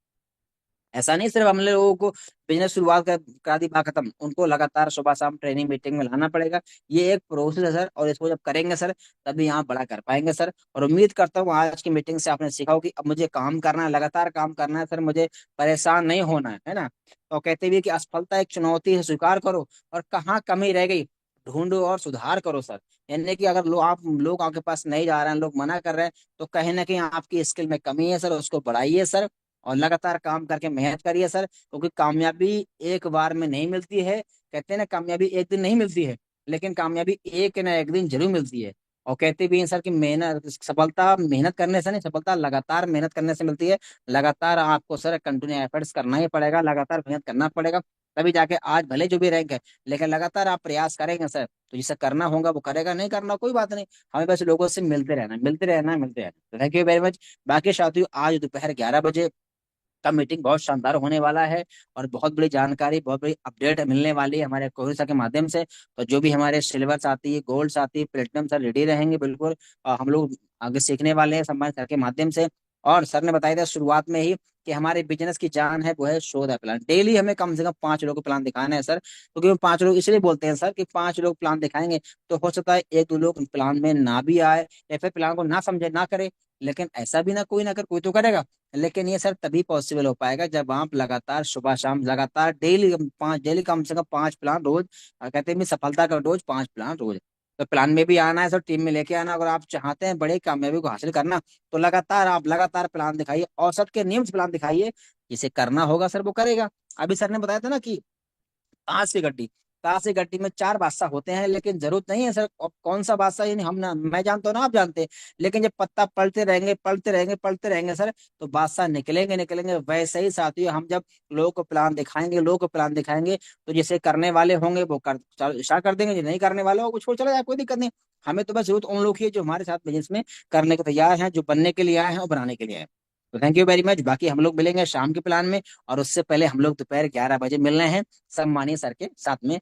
ऐसा नहीं सिर्फ हम लोगों को बिजनेस शुरुआत करा दी बात खत्म, उनको लगातार सुबह शाम ट्रेनिंग मीटिंग में लाना पड़ेगा। ये एक प्रोसेस है सर, और इसको जब करेंगे सर तभी यहाँ बड़ा कर पाएंगे सर। और उम्मीद करता हूँ आज की मीटिंग से आपने सीखा हो कि अब मुझे काम करना है, लगातार काम करना है सर, मुझे परेशान नहीं होना है ना। तो कहते भी कि असफलता एक चुनौती है, स्वीकार करो, और कहाँ कमी रह गई ढूंढो और सुधार करो सर। यानी कि अगर लोग आपके पास नहीं जा रहे हैं, लोग मना कर रहे हैं, तो कहीं ना कहीं आपकी स्किल में कमी है सर, उसको बढ़ाइए सर। और लगातार काम करके मेहनत करिए सर, क्योंकि कामयाबी एक बार में नहीं मिलती है। कहते हैं ना कामयाबी एक दिन नहीं मिलती है, लेकिन कामयाबी एक ना एक दिन जरूर मिलती है। और कहते भी हैं सर कि मेहनत सफलता मेहनत करने से नहीं, सफलता लगातार मेहनत करने से मिलती है। लगातार आपको सर कंटिन्यू एफर्ट्स करना ही पड़ेगा, लगातार मेहनत करना पड़ेगा, तभी जाके आज भले जो भी रैंक है, लेकिन लगातार आप प्रयास करेंगे सर तो जिसे करना होगा वो करेगा, नहीं करना कोई बात नहीं। हमें बस लोगों से मिलते रहना, मिलते रहना, मिलते रहना। Thank you very much. बाकी साथियों आज दोपहर 11 बजे का मीटिंग बहुत शानदार होने वाला है, और बहुत बड़ी जानकारी, बहुत बड़ी अपडेट मिलने वाली है हमारे कोहिसा के माध्यम से। तो जो भी हमारे सिल्वर्स आती है, गोल्ड्स आती है, प्लेटिनम सर रेडी रहेंगे बिल्कुल। और हम लोग आगे सीखने वाले हैं सम्मान सर के माध्यम से। और सर ने बताया था शुरुआत में ही कि हमारे बिजनेस की जान है वो है शो द प्लान। डेली हमें कम से कम 5 लोगों को प्लान दिखाना है सर, क्योंकि वो 5 लोग इसलिए बोलते हैं सर कि 5 लोग प्लान दिखाएंगे तो हो सकता है 1-2 लोग प्लान में ना भी आए, या फिर प्लान को ना समझे ना करे। लेकिन ऐसा भी ना कर कोई तो करेगा। लेकिन ये सर तभी पॉसिबल हो पाएगा जब आप लगातार सुबह शाम लगातार डेली कम से कम 5 प्लान रोज, कहते हैं भी सफलता का डोज 5 प्लान रोज। तो प्लान में भी आना है सर, टीम में लेके आना। अगर आप चाहते हैं बड़े कामयाबी को हासिल करना, तो लगातार प्लान दिखाइए, औसत के नियम से प्लान दिखाइए। जिसे करना होगा सर वो करेगा। अभी सर ने बताया था ना कि ताश की गड्डी, ताश की गड्डी में 4 बादशाह होते हैं, लेकिन जरूरत नहीं है सर अब कौन सा बादशाह, यानी हम ना मैं जानता हूँ ना आप जानते हैं। लेकिन जब पत्ता पलटते रहेंगे पलटते रहेंगे पलटते रहेंगे सर, तो बादशाह निकलेंगे निकलेंगे। वैसे ही साथियों हम जब लोगों को प्लान दिखाएंगे, लोगों को प्लान दिखाएंगे, तो जिसे करने वाले होंगे वो स्टार्ट कर देंगे, जो नहीं करने वाले हो वो छोड़ चला जाए, कोई दिक्कत नहीं। हमें तो बस जरूरत उन लोग की है जो हमारे साथ बिजनेस में करने को तैयार हैं, जो बनने के लिए आए हैं और बनाने के लिए आए हैं। तो थैंक यू वेरी मच। बाकी हम लोग मिलेंगे शाम के प्लान में, और उससे पहले हम लोग दोपहर 11 बजे मिल रहे हैं सम्मानीय सर के साथ में।